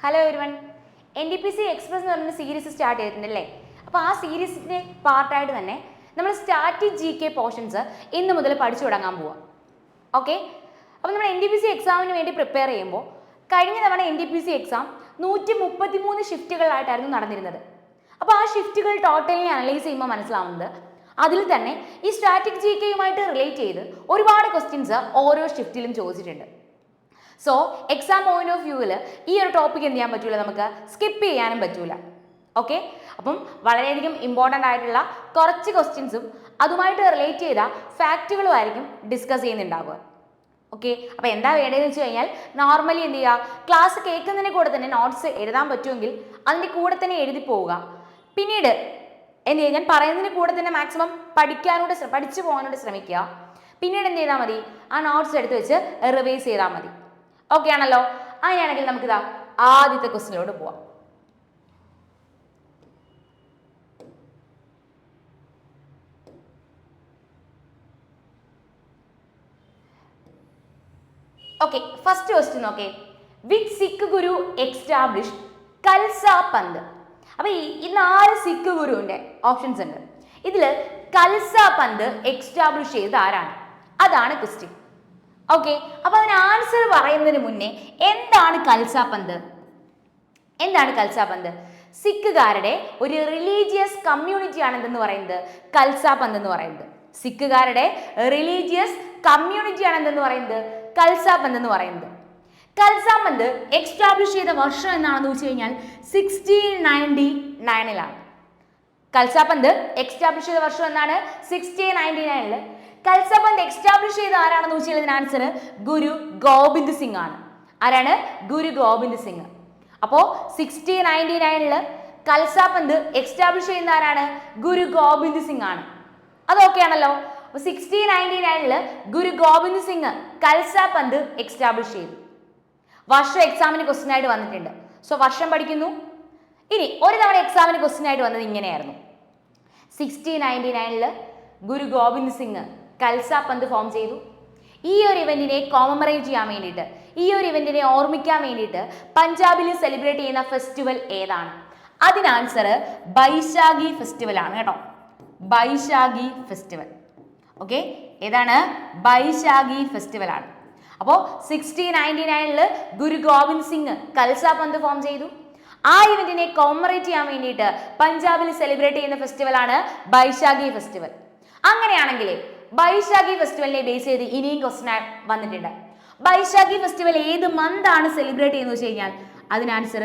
Hello everyone. NDPC express എന്ന് പറഞ്ഞ series start ചെയ്തിട്ടുണ്ടല്ലേ. അപ്പോൾ ആ സീരീസിൻ്റെ പാർട്ടായിട്ട് തന്നെ നമ്മൾ സ്റ്റാറ്റിക് GK പോർഷൻസ് ഇന്ന് മുതൽ പഠിച്ചു തുടങ്ങാൻ പോവാം. ഓക്കെ, അപ്പോൾ നമ്മൾ NDPC എക്സാമിന് വേണ്ടി പ്രിപ്പയർ ചെയ്യുമ്പോൾ കഴിഞ്ഞ തവണ NDPC എക്സാം 133 ഷിഫ്റ്റുകളായിട്ടായിരുന്നു നടന്നിരുന്നത്. അപ്പോൾ ആ ഷിഫ്റ്റുകൾ ടോട്ടലി അനലൈസ് ചെയ്യുമ്പോൾ മനസ്സിലാവുന്നത് അതിൽ തന്നെ ഈ സ്റ്റാറ്റിക് GKയുമായിട്ട് റിലേറ്റ് ചെയ്ത് ഒരുപാട് ക്വസ്റ്റ്യൻസ് ഓരോ ഷിഫ്റ്റിലും ചോദിച്ചിട്ടുണ്ട്. സോ എക്സാം പോയിന്റ് ഓഫ് വ്യൂവിൽ ഈ ഒരു ടോപ്പിക് എന്ത് ചെയ്യാൻ പറ്റൂല, നമുക്ക് സ്കിപ്പ് ചെയ്യാനും പറ്റൂല. ഓക്കെ, അപ്പം വളരെയധികം ഇമ്പോർട്ടൻ്റ് ആയിട്ടുള്ള കുറച്ച് ക്വസ്റ്റ്യൻസും അതുമായിട്ട് റിലേറ്റ് ചെയ്ത ഫാക്റ്റുകളും ആയിരിക്കും ഡിസ്കസ് ചെയ്യുന്നുണ്ടാവുക. ഓക്കെ, അപ്പോൾ എന്താ വേണ്ടതെന്ന് വെച്ച് കഴിഞ്ഞാൽ നോർമലി എന്ത് ചെയ്യുക, ക്ലാസ് കേൾക്കുന്നതിന് കൂടെ തന്നെ നോട്ട്സ് എഴുതാൻ പറ്റുമെങ്കിൽ അതിൻ്റെ കൂടെ തന്നെ എഴുതി പോവുക. പിന്നീട് എന്ത് ചെയ്യുക, ഞാൻ പറയുന്നതിന് കൂടെ തന്നെ മാക്സിമം പഠിച്ചു പോകാനോട് ശ്രമിക്കുക. പിന്നീട് എന്ത് ചെയ്താൽ മതി, ആ നോട്ട്സ് എടുത്ത് വെച്ച് റിവൈസ് ചെയ്താൽ മതി. ഓക്കെ ആണല്ലോ. അങ്ങനെയാണെങ്കിൽ നമുക്കിതാ ആദ്യത്തെ ക്വസ്റ്റ്യനിലോട്ട് പോവാം. ഓക്കെ, ഫസ്റ്റ് ക്വസ്റ്റ്യൻ നോക്കേ. Which Sikh Guru establish Khalsa പന്ത്? അപ്പൊ ഈ 4 സിഖ് ഗുരുവിന്റെ ഓപ്ഷൻസ് ഉണ്ട്. ഇതിൽ കൽസ പന്ത് എക്സ്റ്റാബ്ലിഷ് ചെയ്തത് ആരാണ്? അതാണ് ക്വസ്റ്റ്യൻ. ഓക്കെ, അപ്പൊ അതിന് ആൻസർ പറയുന്നതിന് മുന്നേ എന്താണ് കൽസ പന്ത്? എന്താണ് കൽസ പന്ത്? സിഖുകാരുടെ ഒരു റിലീജിയസ് കമ്മ്യൂണിറ്റി ആണ് എന്തെന്ന് പറയുന്നത് കൽസ പന്ത് എന്ന് പറയുന്നത്. സിഖുകാരുടെ റിലീജിയസ് കമ്മ്യൂണിറ്റി ആണ് എന്തെന്ന് പറയുന്നത് കൽസ പന്ത് എന്ന് പറയുന്നത്. കൽസ പന്ത് എക്സ്റ്റാബ്ലിഷ് ചെയ്ത വർഷം എന്നാണെന്ന് വെച്ച് കഴിഞ്ഞാൽ 1699 കൽസ പന്ത് എക്സ്റ്റാബ്ലിഷ് ചെയ്ത വർഷം എന്നാണ് 1699. കൽസ പന്ത് എക്സ്റ്റാബ്ലിഷ് ചെയ്ത ആരാണെന്ന് വെച്ച് കഴിഞ്ഞാൽ ആൻസർ ഗുരു ഗോബിന്ദ് സിംഗ് ആണ്. ആരാണ്? ഗുരു ഗോബിന്ദ് സിംഗ്. അപ്പോൾ 1699 കൽസ പന്ത് എക്സ്റ്റാബ്ലിഷ് ചെയ്യുന്ന ആരാണ്? ഗുരു ഗോബിന്ദ് സിംഗ് ആണ്. അതൊക്കെ ആണല്ലോ. 1699 ഗുരു ഗോബിന്ദ് സിംഗ് കൽസ പന്ത് എക്സ്റ്റാബ്ലിഷ് ചെയ്തു. വർഷം എക്സാമിന് ക്വസ്റ്റ്യൻ ആയിട്ട് വന്നിട്ടുണ്ട്. സോ വർഷം പഠിക്കുന്നു. ഇനി ഒരു തവണ എക്സാമിന് ക്വസ്റ്റ്യൻ ആയിട്ട് വന്നത് ഇങ്ങനെയായിരുന്നു. 1699 ഗുരു ഗോബിന്ദ് സിംഗ് കൽസ പന്ത് ഫോം ചെയ്തു. ഈ ഒരു ഇവന്റിനെ കോമമറേറ്റ് ചെയ്യാൻ വേണ്ടിയിട്ട്, ഈ ഒരു ഇവന്റിനെ ഓർമ്മിക്കാൻ വേണ്ടിയിട്ട് പഞ്ചാബിൽ സെലിബ്രേറ്റ് ചെയ്യുന്ന ഫെസ്റ്റിവൽ ഏതാണ്? അതിന് ആൻസർ ബൈശാഖി ഫെസ്റ്റിവൽ ആണ് കേട്ടോ. ബൈശാഖി ഫെസ്റ്റിവൽ. ഓക്കെ, ഏതാണ്? ബൈശാഖി ഫെസ്റ്റിവൽ ആണ്. അപ്പോൾ 1699 ഗുരു ഗോബിന്ദ് സിംഗ് കൽസ പന്ത് ഫോം ചെയ്തു. ആ ഇവന്റിനെ കോമമറേറ്റ് ചെയ്യാൻ വേണ്ടിയിട്ട് പഞ്ചാബിൽ സെലിബ്രേറ്റ് ചെയ്യുന്ന ഫെസ്റ്റിവൽ ആണ് ബൈശാഖി ഫെസ്റ്റിവൽ. അങ്ങനെയാണെങ്കിൽ ബൈശാഖി ഫെസ്റ്റിവലിനെ ബേസ് ചെയ്ത് ഇനിയും ക്വസ്റ്റ്യൻ വന്നിട്ടുണ്ട്. ബൈശാഖി ഫെസ്റ്റിവൽ ഏത് മന്ത് ആണ് സെലിബ്രേറ്റ് ചെയ്യുന്നത് വെച്ച് കഴിഞ്ഞാൽ അതിന് ആൻസർ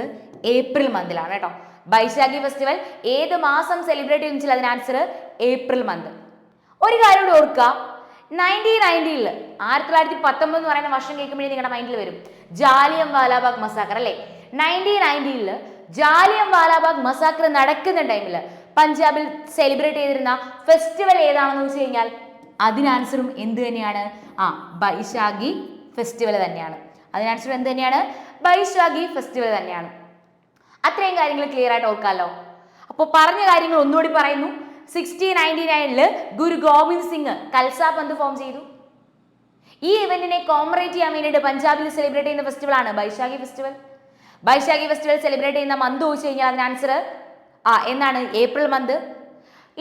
ഏപ്രിൽ മന്തിലാണ് കേട്ടോ. ബൈശാഖി ഫെസ്റ്റിവൽ ഏത് മാസം സെലിബ്രേറ്റ് ചെയ്യുന്ന വെച്ചാൽ അതിന് ആൻസർ ഏപ്രിൽ മന്ത്. ഒരു കാര്യം കൂടി ഓർക്കുക, 1990 1919 എന്ന് പറയുന്ന വർഷം കേൾക്കുമ്പോഴേ നിങ്ങളുടെ മൈൻഡിൽ വരും ജാലിയൻ വാലാബാഗ് മസാക്കർ അല്ലേ. 1990 ജാലിയൻ വാലാബാഗ് മസാക്കർ നടക്കുന്ന ടൈമിൽ പഞ്ചാബിൽ സെലിബ്രേറ്റ് ചെയ്തിരുന്ന ഫെസ്റ്റിവൽ ഏതാണെന്ന് വെച്ച് കഴിഞ്ഞാൽ അതിന് ആൻസറും എന്ത് തന്നെയാണ്? ബൈശാഖി ഫെസ്റ്റിവൽ തന്നെയാണ്. അതിന് ആൻസർ എന്ത് തന്നെയാണ്? ബൈശാഖി ഫെസ്റ്റിവൽ തന്നെയാണ്. അത്രയും കാര്യങ്ങൾ ക്ലിയർ ആയിട്ട് ഓർക്കാമല്ലോ. അപ്പോൾ പറഞ്ഞ കാര്യങ്ങൾ ഒന്നുകൂടി പറയുന്നു. 1699 ഗുരു ഗോബിന്ദ് സിംഗ് കൽസ പന്ത് ഫോം ചെയ്തു. ഈ ഇവന്റിനെ കോമറേറ്റ് ചെയ്യാൻ വേണ്ടിയിട്ട് പഞ്ചാബിൽ സെലിബ്രേറ്റ് ചെയ്യുന്ന ഫെസ്റ്റിവൽ ആണ് Baisakhi festival. Baisakhi festival celebrate ചെയ്യുന്ന മന്ത് ചോദിച്ചു കഴിഞ്ഞാൽ അതിന് ആൻസർ എന്നാണ് ഏപ്രിൽ മന്ത്.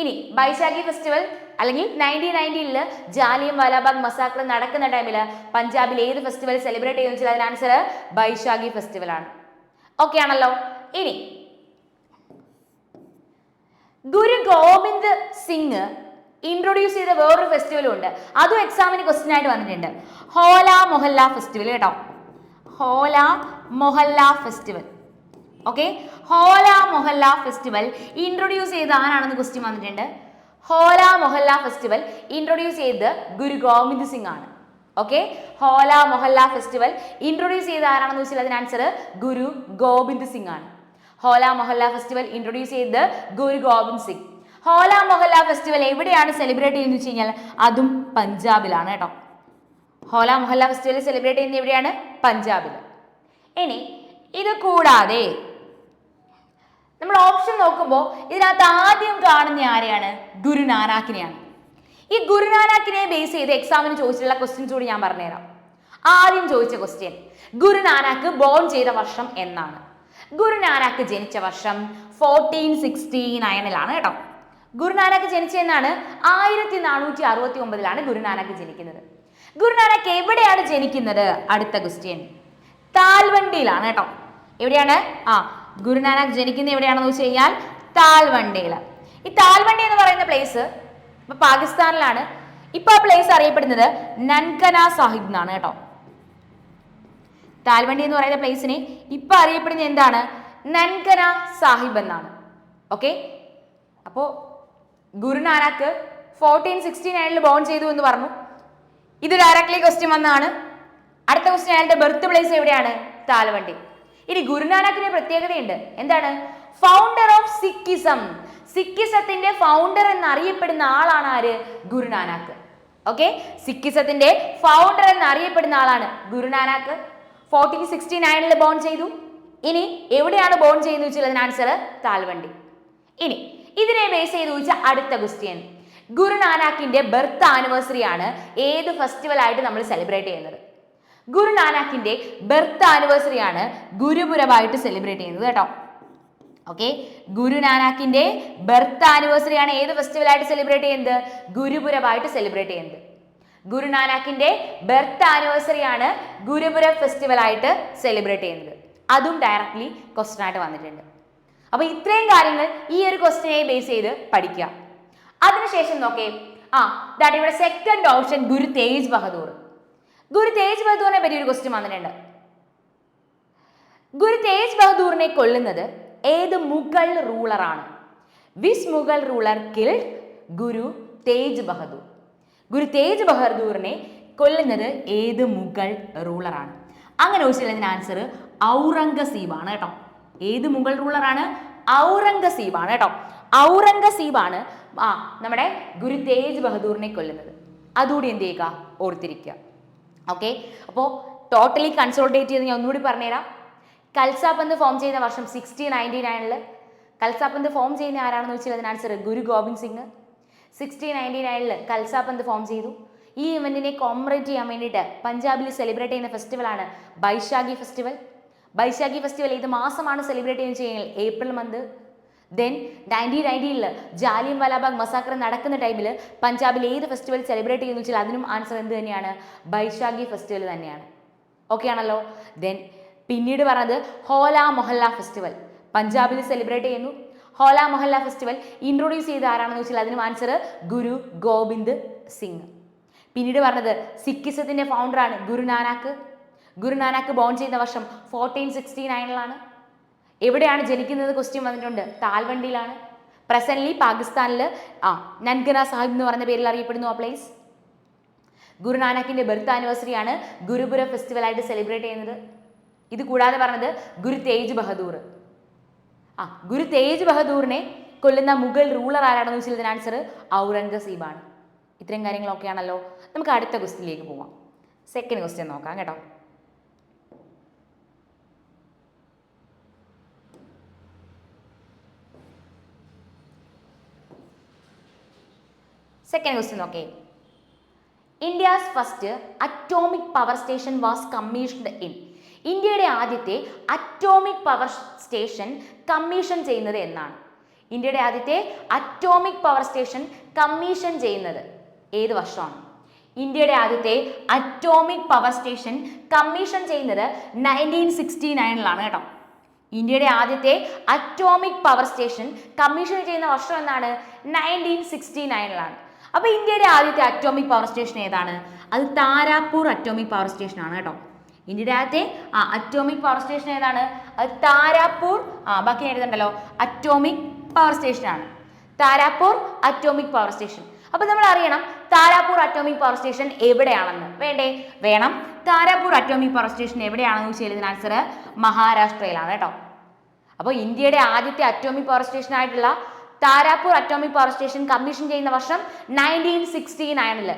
ഇനി ബൈശാഖി ഫെസ്റ്റിവൽ അല്ലെങ്കിൽ 1990 ജാലിയൻ വാലാബാഗ് മസാക്കർ നടക്കുന്ന ടൈമിൽ പഞ്ചാബിൽ ഏത് ഫെസ്റ്റിവൽ സെലിബ്രേറ്റ് ചെയ്യുന്ന വെച്ചാൽ അതിന് ആൻസർ ബൈശാഖി ഫെസ്റ്റിവൽ ആണ്. ഓക്കെ ആണല്ലോ. ഇനി ഗുരു ഗോബിന്ദ് സിംഗ് ഇൻട്രൊഡ്യൂസ് ചെയ്ത വേറൊരു ഫെസ്റ്റിവലും ഉണ്ട്. അതും എക്സാമിന് ക്വസ്റ്റ്യൻ ആയിട്ട് വന്നിട്ടുണ്ട്. ഹോല മൊഹല്ല ഫെസ്റ്റിവൽ കേട്ടോ. ഹോല മൊഹല്ല ഫെസ്റ്റിവൽ. ഓക്കെ, ഹോല മൊഹല്ല ഫെസ്റ്റിവൽ ഇൻട്രൊഡ്യൂസ് ചെയ്ത് ആരാണെന്ന് ക്വസ്റ്റ്യൻ വന്നിട്ടുണ്ട്. ഹോല മൊഹല്ല ഫെസ്റ്റിവൽ ഇൻട്രൊഡ്യൂസ് ചെയ്ത് ഗുരു ഗോബിന്ദ് സിംഗ് ആണ്. ഓക്കെ, ഹോല മൊഹല്ല ഫെസ്റ്റിവൽ ഇൻട്രൊഡ്യൂസ് ചെയ്ത് ആരാണെന്ന് വെച്ചാൽ അതിന് ആൻസർ ഗുരു ഗോബിന്ദ് സിംഗ് ആണ്. ഹോല മൊഹല്ല ഫെസ്റ്റിവൽ ഇൻട്രൊഡ്യൂസ് ചെയ്ത് ഗുരു ഗോബിന്ദ് സിംഗ്. ഹോല മൊഹല്ല ഫെസ്റ്റിവൽ എവിടെയാണ് സെലിബ്രേറ്റ് ചെയ്യുന്നത് വെച്ച് കഴിഞ്ഞാൽ അതും പഞ്ചാബിലാണ് കേട്ടോ. ഹോല മൊഹല്ല ഫെസ്റ്റിവൽ സെലിബ്രേറ്റ് ചെയ്യുന്നത് എവിടെയാണ്? പഞ്ചാബിൽ. ഇനി ഇത് കൂടാതെ നമ്മൾ ഓപ്ഷൻ നോക്കുമ്പോൾ ഇതിനകത്ത് ആദ്യം കാണുന്ന ആരെയാണ്? ഗുരുനാനാക്കിനെയാണ്. ഈ ഗുരുനാനാക്കിനെ ബേസ് ചെയ്ത് എക്സാമിന് ചോദിച്ചിട്ടുള്ള ക്വസ്റ്റ്യൻസ് കൂടി ഞാൻ പറഞ്ഞുതരാം. ആദ്യം ചോദിച്ച ക്വസ്റ്റ്യൻ, ഗുരുനാനാക്ക് ബോൺ ചെയ്ത വർഷം എന്നാണ്? ഗുരുനാനാക്ക് ജനിച്ച വർഷം 1469 കേട്ടോ. ഗുരുനാനാക്ക് ജനിച്ചെന്നാണ് 1469 ഗുരുനാനാക്ക് ജനിക്കുന്നത്. ഗുരുനാനാക്ക് എവിടെയാണ് ജനിക്കുന്നത്? അടുത്ത ക്വസ്റ്റ്യൻ. താൽവണ്ടിയിലാണ് കേട്ടോ. എവിടെയാണ്? ഗുരുനാനാക്ക് ജനിക്കുന്നത് എവിടെയാണെന്ന് വെച്ച് കഴിഞ്ഞാൽ താൽവണ്ടിയിൽ. ഈ താൽവണ്ടി എന്ന് പറയുന്ന പ്ലേസ് ഇപ്പൊ പാകിസ്ഥാനിലാണ്. ഇപ്പൊ ആ പ്ലേസ് അറിയപ്പെടുന്നത് നൻകന സാഹിബ് എന്നാണ് കേട്ടോ. താൽവണ്ടി എന്ന് പറയുന്ന പ്ലേസിനെ ഇപ്പൊ അറിയപ്പെടുന്നത് എന്താണ്? നൻകന സാഹിബ് എന്നാണ്. ഓക്കെ, അപ്പോ ഗുരുനാനാക്ക് 1469 ബോൺ ചെയ്തു എന്ന് പറഞ്ഞു. ഇത് ഡയറക്ട്ലി ക്വസ്റ്റ്യൻ വന്നതാണ്. അടുത്ത ക്വസ്റ്റ്യൻ, അയാളുടെ ബർത്ത് പ്ലേസ് എവിടെയാണ്? താൽവണ്ടി. ഇനി ഗുരുനാനാക്കിന് പ്രത്യേകതയുണ്ട്. എന്താണ്? Founder of Sikhism. സിക്കിസത്തിന്റെ ഫൗണ്ടർ എന്നറിയപ്പെടുന്ന ആളാണ് ആര്? ഗുരുനാനാക്ക്. ഓക്കെ, സിക്കിസത്തിന്റെ ഫൗണ്ടർ എന്നറിയപ്പെടുന്ന ആളാണ് ഗുരുനാനാക്ക്. 1469 ബോൺ ചെയ്തു. ഇനി എവിടെയാണ് ബോൺ ചെയ്യുന്നത് വെച്ചാൽ അതിന് ആൻസർ താൽവണ്ടി. ഇനി ഇതിനെ ബേസ് ചെയ്ത് ചോദിച്ച അടുത്ത ക്വസ്റ്റ്യൻ, ഗുരുനാനാക്കിന്റെ ബർത്ത് ആനിവേഴ്സറി ആണ് ഏത് ഫെസ്റ്റിവൽ ആയിട്ട് നമ്മൾ സെലിബ്രേറ്റ് ചെയ്യുന്നത്? ഗുരുനാനാക്കിന്റെ ബർത്ത് ആനിവേഴ്സറി ആണ് ഗുരുപുരബായിട്ട് സെലിബ്രേറ്റ് ചെയ്യുന്നത് കേട്ടോ. ഓക്കെ, ഗുരുനാനാക്കിന്റെ ബർത്ത് ആനിവേഴ്സറി ആണ് ഏത് ഫെസ്റ്റിവൽ ആയിട്ട് സെലിബ്രേറ്റ് ചെയ്യുന്നത്? ഗുരുപുരബായിട്ട് സെലിബ്രേറ്റ് ചെയ്യുന്നത്. ഗുരുനാനാക്കിന്റെ ബർത്ത് ആനിവേഴ്സറി ആണ് ഗുരുപുര ഫെസ്റ്റിവൽ ആയിട്ട് സെലിബ്രേറ്റ് ചെയ്യുന്നത്. അതും ഡയറക്ട്ലി ക്വസ്റ്റ്യൻ ആയിട്ട് വന്നിട്ടുണ്ട്. അപ്പൊ ഇത്രയും കാര്യങ്ങൾ ഈ ഒരു ക്വസ്റ്റ്യനെ ബേസ് ചെയ്ത് പഠിക്കുക. അതിനുശേഷം നോക്കേ, ഇവിടെ സെക്കൻഡ് ഓപ്ഷൻ ഗുരു തേജ് ബഹദൂർ. ഗുരു തേജ് ബഹദൂറിനെ പറ്റി ഒരു ക്വസ്റ്റ്യൻ വന്നിട്ടുണ്ട്. ഗുരു തേജ് ബഹദൂറിനെ കൊല്ലുന്നത് ഏത് മുഗൾ റൂളറാണ്? Which Mughal ruler killed Guru Tegh Bahadur? Guru Tegh ബഹദൂറിനെ കൊല്ലുന്നത് ഏത് മുഗൾ റൂളറാണ്? അങ്ങനെ ചോദിച്ചാൽ ആൻസർ ഔറംഗസീബാണ് കേട്ടോ. ഏത് മുഗൾ റൂളറാണ്? ഔറംഗസീബാണ് കേട്ടോ. ഔറംഗസീബാണ് നമ്മുടെ ഗുരു തേജ് ബഹദൂറിനെ കൊല്ലുന്നത്. അതുകൂടി എന്ത് ചെയ്യുക? ഓർത്തിരിക്കുക. ഓക്കെ, അപ്പോൾ ടോട്ടലി കൺസോൾട്ടേറ്റ് ചെയ്ത് ഞാൻ ഒന്നുകൂടി പറഞ്ഞുതരാം. കൽസാപന്ത് ഫോം ചെയ്യുന്ന വർഷം 1699. കൽസാപന്ത് ഫോം ചെയ്യുന്ന ആരാണെന്ന് വെച്ചാൽ അതിന് ആൻസർ ഗുരു ഗോബിന്ദ് സിംഗ്. 1699 കൽസാപന്ത് ഫോം ചെയ്തു. ഈ ഇവന്റിനെ കോമറേറ്റ് ചെയ്യാൻ വേണ്ടിയിട്ട് പഞ്ചാബിൽ സെലിബ്രേറ്റ് ചെയ്യുന്ന ഫെസ്റ്റിവലാണ് ബൈശാഖി ഫെസ്റ്റിവൽ. ബൈശാഖി ഫെസ്റ്റിവൽ ഏത് മാസമാണ് സെലിബ്രേറ്റ് ചെയ്യുന്നത് കഴിഞ്ഞാൽ April month. Then 1990 Jallian Wala Bagh massacre നടക്കുന്ന ടൈമിൽ പഞ്ചാബിൽ ഏത് ഫെസ്റ്റിവൽ സെലിബ്രേറ്റ് ചെയ്യുന്നു വെച്ചാൽ അതിനും ആൻസർ എന്ത് തന്നെയാണ്? ബൈശാഖി ഫെസ്റ്റിവൽ തന്നെയാണ്. ഓക്കെ ആണല്ലോ. ദെൻ പിന്നീട് പറഞ്ഞത് ഹോല മൊഹല്ല ഫെസ്റ്റിവൽ പഞ്ചാബിൽ സെലിബ്രേറ്റ് ചെയ്യുന്നു. ഹോല മൊഹല്ല ഫെസ്റ്റിവൽ ഇൻട്രൊഡ്യൂസ് ചെയ്ത ആരാണെന്ന് വെച്ചാൽ അതിനും ആൻസർ ഗുരു ഗോബിന്ദ് സിംഗ്. പിന്നീട് പറഞ്ഞത് സിക്കിസത്തിന്റെ ഫൗണ്ടറാണ് ഗുരുനാനാക്ക്. ഗുരുനാനാക്ക് ബോൺ ചെയ്യുന്ന വർഷം 1469 എവിടെയാണ് ജനിക്കുന്നത്? ക്വസ്റ്റ്യൻ വന്നിട്ടുണ്ട്. താൽവണ്ടിയിലാണ്. പ്രസന്റ്ലി പാകിസ്ഥാനിൽ നൻകന സാഹിബ് എന്ന് പറഞ്ഞ പേരിൽ അറിയപ്പെടുന്നു ആ പ്ലേസ്. ഗുരുനാനാക്കിന്റെ ബർത്ത് ആനിവേഴ്സറി ആണ് ഗുരുപുര ഫെസ്റ്റിവൽ ആയിട്ട് സെലിബ്രേറ്റ് ചെയ്യുന്നത്. ഇത് കൂടാതെ പറഞ്ഞത് ഗുരു തേജ് ബഹദൂർ. ഗുരു തേജ് ബഹദൂറിനെ കൊല്ലുന്ന മുഗൾ റൂളർ ആരാണെന്ന് വെച്ചാൽ ഇതിന് ആൻസർ ഔറംഗസീബാണ്. ഇത്രയും കാര്യങ്ങളൊക്കെയാണല്ലോ. നമുക്ക് അടുത്ത ക്വസ്റ്റ്യനിലേക്ക് പോവാം. സെക്കൻഡ് ക്വസ്റ്റ്യൻ നോക്കാം കേട്ടോ. സെക്കൻഡ് ക്വസ്റ്റ്യൻ നോക്കേ. India's first atomic power station was commissioned in. ഇന്ത്യയുടെ ആദ്യത്തെ അറ്റോമിക് പവർ സ്റ്റേഷൻ കമ്മീഷൻ ചെയ്യുന്നത് എന്നാണ്? ഇന്ത്യയുടെ ആദ്യത്തെ അറ്റോമിക് പവർ സ്റ്റേഷൻ കമ്മീഷൻ ചെയ്യുന്നത് ഏത് വർഷമാണ്? ഇന്ത്യയുടെ ആദ്യത്തെ അറ്റോമിക് പവർ സ്റ്റേഷൻ കമ്മീഷൻ ചെയ്യുന്നത് 1969 കേട്ടോ. ഇന്ത്യയുടെ ആദ്യത്തെ അറ്റോമിക് പവർ സ്റ്റേഷൻ കമ്മീഷൻ ചെയ്യുന്ന വർഷം എന്നാണ്? 1969. അപ്പൊ ഇന്ത്യയുടെ ആദ്യത്തെ അറ്റോമിക് പവർ സ്റ്റേഷൻ ഏതാണ്? അത് താരാപൂർ അറ്റോമിക് പവർ സ്റ്റേഷൻ ആണ് കേട്ടോ. ഇന്ത്യയുടെ ആദ്യത്തെ അറ്റോമിക് പവർ സ്റ്റേഷൻ ഏതാണ്? അത് താരാപൂർ ബാക്കി എഴുതണ്ടല്ലോ. അറ്റോമിക് പവർ സ്റ്റേഷൻ ആണ് താരാപൂർ അറ്റോമിക് പവർ സ്റ്റേഷൻ. അപ്പൊ നമ്മൾ അറിയണം താരാപൂർ അറ്റോമിക് പവർ സ്റ്റേഷൻ എവിടെയാണെന്ന്. വേണം. താരാപൂർ അറ്റോമിക് പവർ സ്റ്റേഷൻ എവിടെയാണെന്ന് വെച്ചാൽ ഇതിന് ആൻസർ മഹാരാഷ്ട്രയിലാണ് കേട്ടോ. അപ്പോൾ ഇന്ത്യയുടെ ആദ്യത്തെ അറ്റോമിക് പവർ സ്റ്റേഷൻ ആയിട്ടുള്ള Tarapur atomic power station commission ചെയ്യുന്ന വർഷം 1969.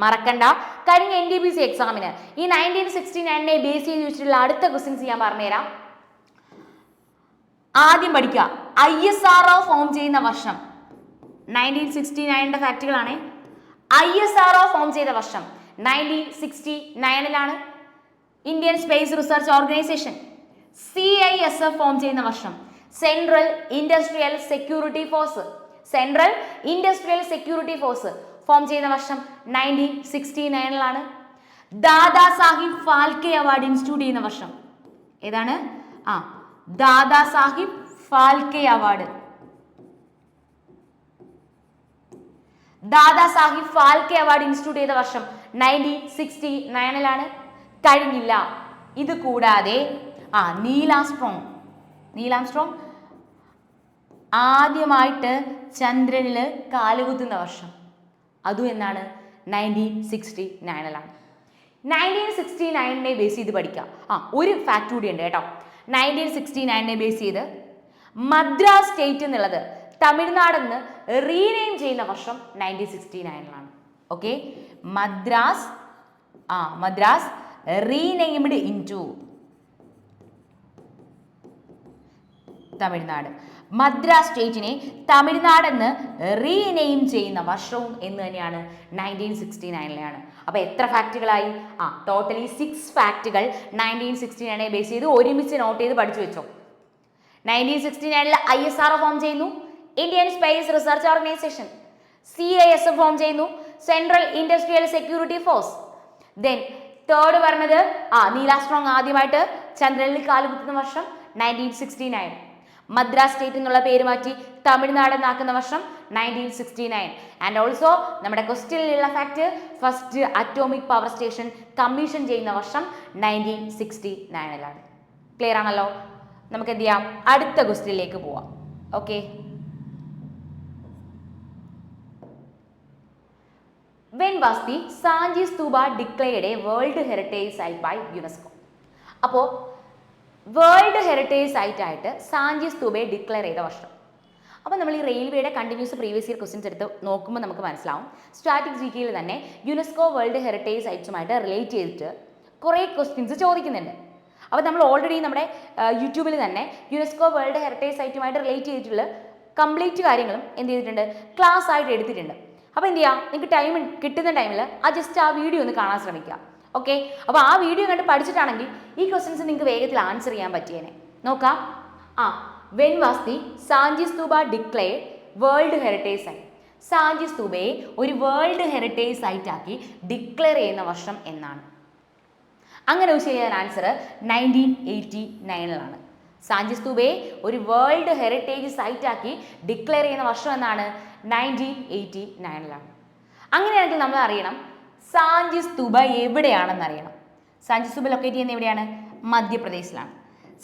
മറക്കണ്ട, കഴിഞ്ഞ NTPC എക്സാമിന് ഈ 1969 ബേസ് ചെയ്ത് വെച്ചിട്ടുള്ള അടുത്ത ക്വസ്റ്റ്യൻസ് ഞാൻ പറഞ്ഞുതരാം. ആദ്യം പഠിക്കുക, ISRO ഫോം ചെയ്യുന്ന വർഷം 1969 ഫാക്റ്റുകളാണ്. ISRO ഫോം ചെയ്ത വർഷം 1969. Indian space research organisation CISF form ചെയ്യുന്ന വർഷം central industrial security force. Central industrial security force form ചെയ്യുന്ന വർഷം 1969 ദാദാ സാഹിബ് ഫാൽക്കെ അവാർഡ് ഇൻസ്റ്റിറ്റ്യൂട്ട് ചെയ്യുന്ന വർഷം ഏതാണ്? Dada Sahib Phalke award. Dada Sahib Phalke award institute ചെയ്ത വർഷം 1969 കഴിഞ്ഞില്ല. ഇത് കൂടാതെ നീൽ ആംസ്ട്രോങ് ആദ്യമായിട്ട് ചന്ദ്രനിൽ കാലുകുത്തുന്ന വർഷം അതും എന്നാണ്? 1969 1969 ബേസ് ചെയ്ത് പഠിക്കാം. ഒരു ഫാക്ട് കൂടി ഉണ്ട് കേട്ടോ. 1969 ബേസ് ചെയ്ത് മദ്രാസ് സ്റ്റേറ്റ് എന്നുള്ളത് തമിഴ്നാടെന്ന് റീനെയിം ചെയ്യുന്ന വർഷം 1969 okay. Madras renamed into Tamil Nadu. Madras സ്റ്റേറ്റിനെ തമിഴ്നാട് എന്ന് റീനെയിം ചെയ്യുന്ന വർഷവും എന്ന് തന്നെയാണ്? 1969 അപ്പൊ എത്ര ഫാക്റ്റുകളായി? ടോട്ടലി 6 ഫാക്റ്റുകൾ 1969 ബേസ് ചെയ്ത് ഒരുമിച്ച് നോട്ട് ചെയ്ത് പഠിച്ചു വെച്ചോ. 1969 ISRO ഫോം ചെയ്യുന്നു, Indian space research organisation. CISF form ചെയ്യുന്നു, central industrial security force. Then third പറഞ്ഞത് നീൽ ആംസ്ട്രോങ് ആദ്യമായിട്ട് ചന്ദ്രനിൽ കാലുകുത്തുന്ന വർഷം 1969. മദ്രാസ് സ്റ്റേറ്റ് എന്നുള്ള പേര് മാറ്റി തമിഴ്നാട് എന്നാക്കുന്ന വർഷം 1969. ആൻഡ് ഓൾസോ നമ്മുടെ ക്വസ്റ്റ്യനിലുള്ള fact first atomic power station commission ചെയ്യുന്ന വർഷം 1969. ക്ലിയർ ആണല്ലോ? നമുക്ക് എന്ത് ചെയ്യാം? അടുത്ത ക്വസ്റ്റ്യനിലേക്ക് പോവാം. Okay. When was the Sanchi Stupa declared a World Heritage Site by UNESCO? അപ്പോൾ വേൾഡ് ഹെറിറ്റേജ് സൈറ്റ് ആയിട്ട് സാഞ്ചി സ്തൂപയെ ഡിക്ലെയർ ചെയ്ത വർഷം. അപ്പോൾ നമ്മൾ ഈ റെയിൽവേയുടെ കണ്ടിന്യൂസ് പ്രീവിയസ് ഇയർ ക്വസ്റ്റ്യൻസ് എടുത്ത് നോക്കുമ്പോൾ നമുക്ക് മനസ്സിലാവും സ്റ്റാറ്റിക് ജികെയിൽ തന്നെ യുനെസ്കോ വേൾഡ് ഹെറിറ്റേജ് സൈറ്റ്സുമായിട്ട് റിലേറ്റ് ചെയ്തിട്ട് കുറേ ക്വസ്റ്റ്യൻസ് ചോദിക്കുന്നുണ്ട്. അപ്പോൾ നമ്മൾ ഓൾറെഡി നമ്മുടെ യൂട്യൂബിൽ തന്നെ യുനെസ്കോ വേൾഡ് ഹെറിറ്റേജ് സൈറ്റുമായിട്ട് റിലേറ്റ് ചെയ്തിട്ടുള്ള കംപ്ലീറ്റ് കാര്യങ്ങളും എന്ത് ചെയ്തിട്ടുണ്ട്? ക്ലാസ് ആയിട്ട് എടുത്തിട്ടുണ്ട്. അപ്പോൾ എന്ത് ചെയ്യുക? നിങ്ങൾക്ക് ടൈം കിട്ടുന്ന ടൈമിൽ ജസ്റ്റ് ആ വീഡിയോ ഒന്ന് കാണാൻ ശ്രമിക്കുക. ഓക്കെ. അപ്പോൾ ആ വീഡിയോ കണ്ട് പഠിച്ചിട്ടാണെങ്കിൽ ഈ ക്വസ്റ്റ്യൻസ് നിങ്ങൾക്ക് വേഗത്തിൽ ആൻസർ ചെയ്യാൻ പറ്റിയേനെ. നോക്കാം. When was the Sanchi stupa declared world heritage site? Sanchi സ്തൂപയെ ഒരു വേൾഡ് ഹെറിറ്റേജ് സൈറ്റ് ആക്കി ഡിക്ലെയർ ചെയ്യുന്ന വർഷം എന്നാണ്? അങ്ങനെ ചെയ്യാൻ ആൻസർ 1989. സാഞ്ചി സ്തൂപയെ ഒരു വേൾഡ് ഹെറിറ്റേജ് സൈറ്റ് ആക്കി ഡിക്ലെയർ ചെയ്യുന്ന വർഷം എന്നാണ്? 1989. അങ്ങനെയാണെങ്കിൽ നമ്മൾ അറിയണം സാഞ്ചി സ്തൂപ എവിടെയാണെന്ന് അറിയണം. സാഞ്ചി സ്തൂപ ലൊക്കേറ്റ് ചെയ്യുന്നത് എവിടെയാണ്? മധ്യപ്രദേശിലാണ്.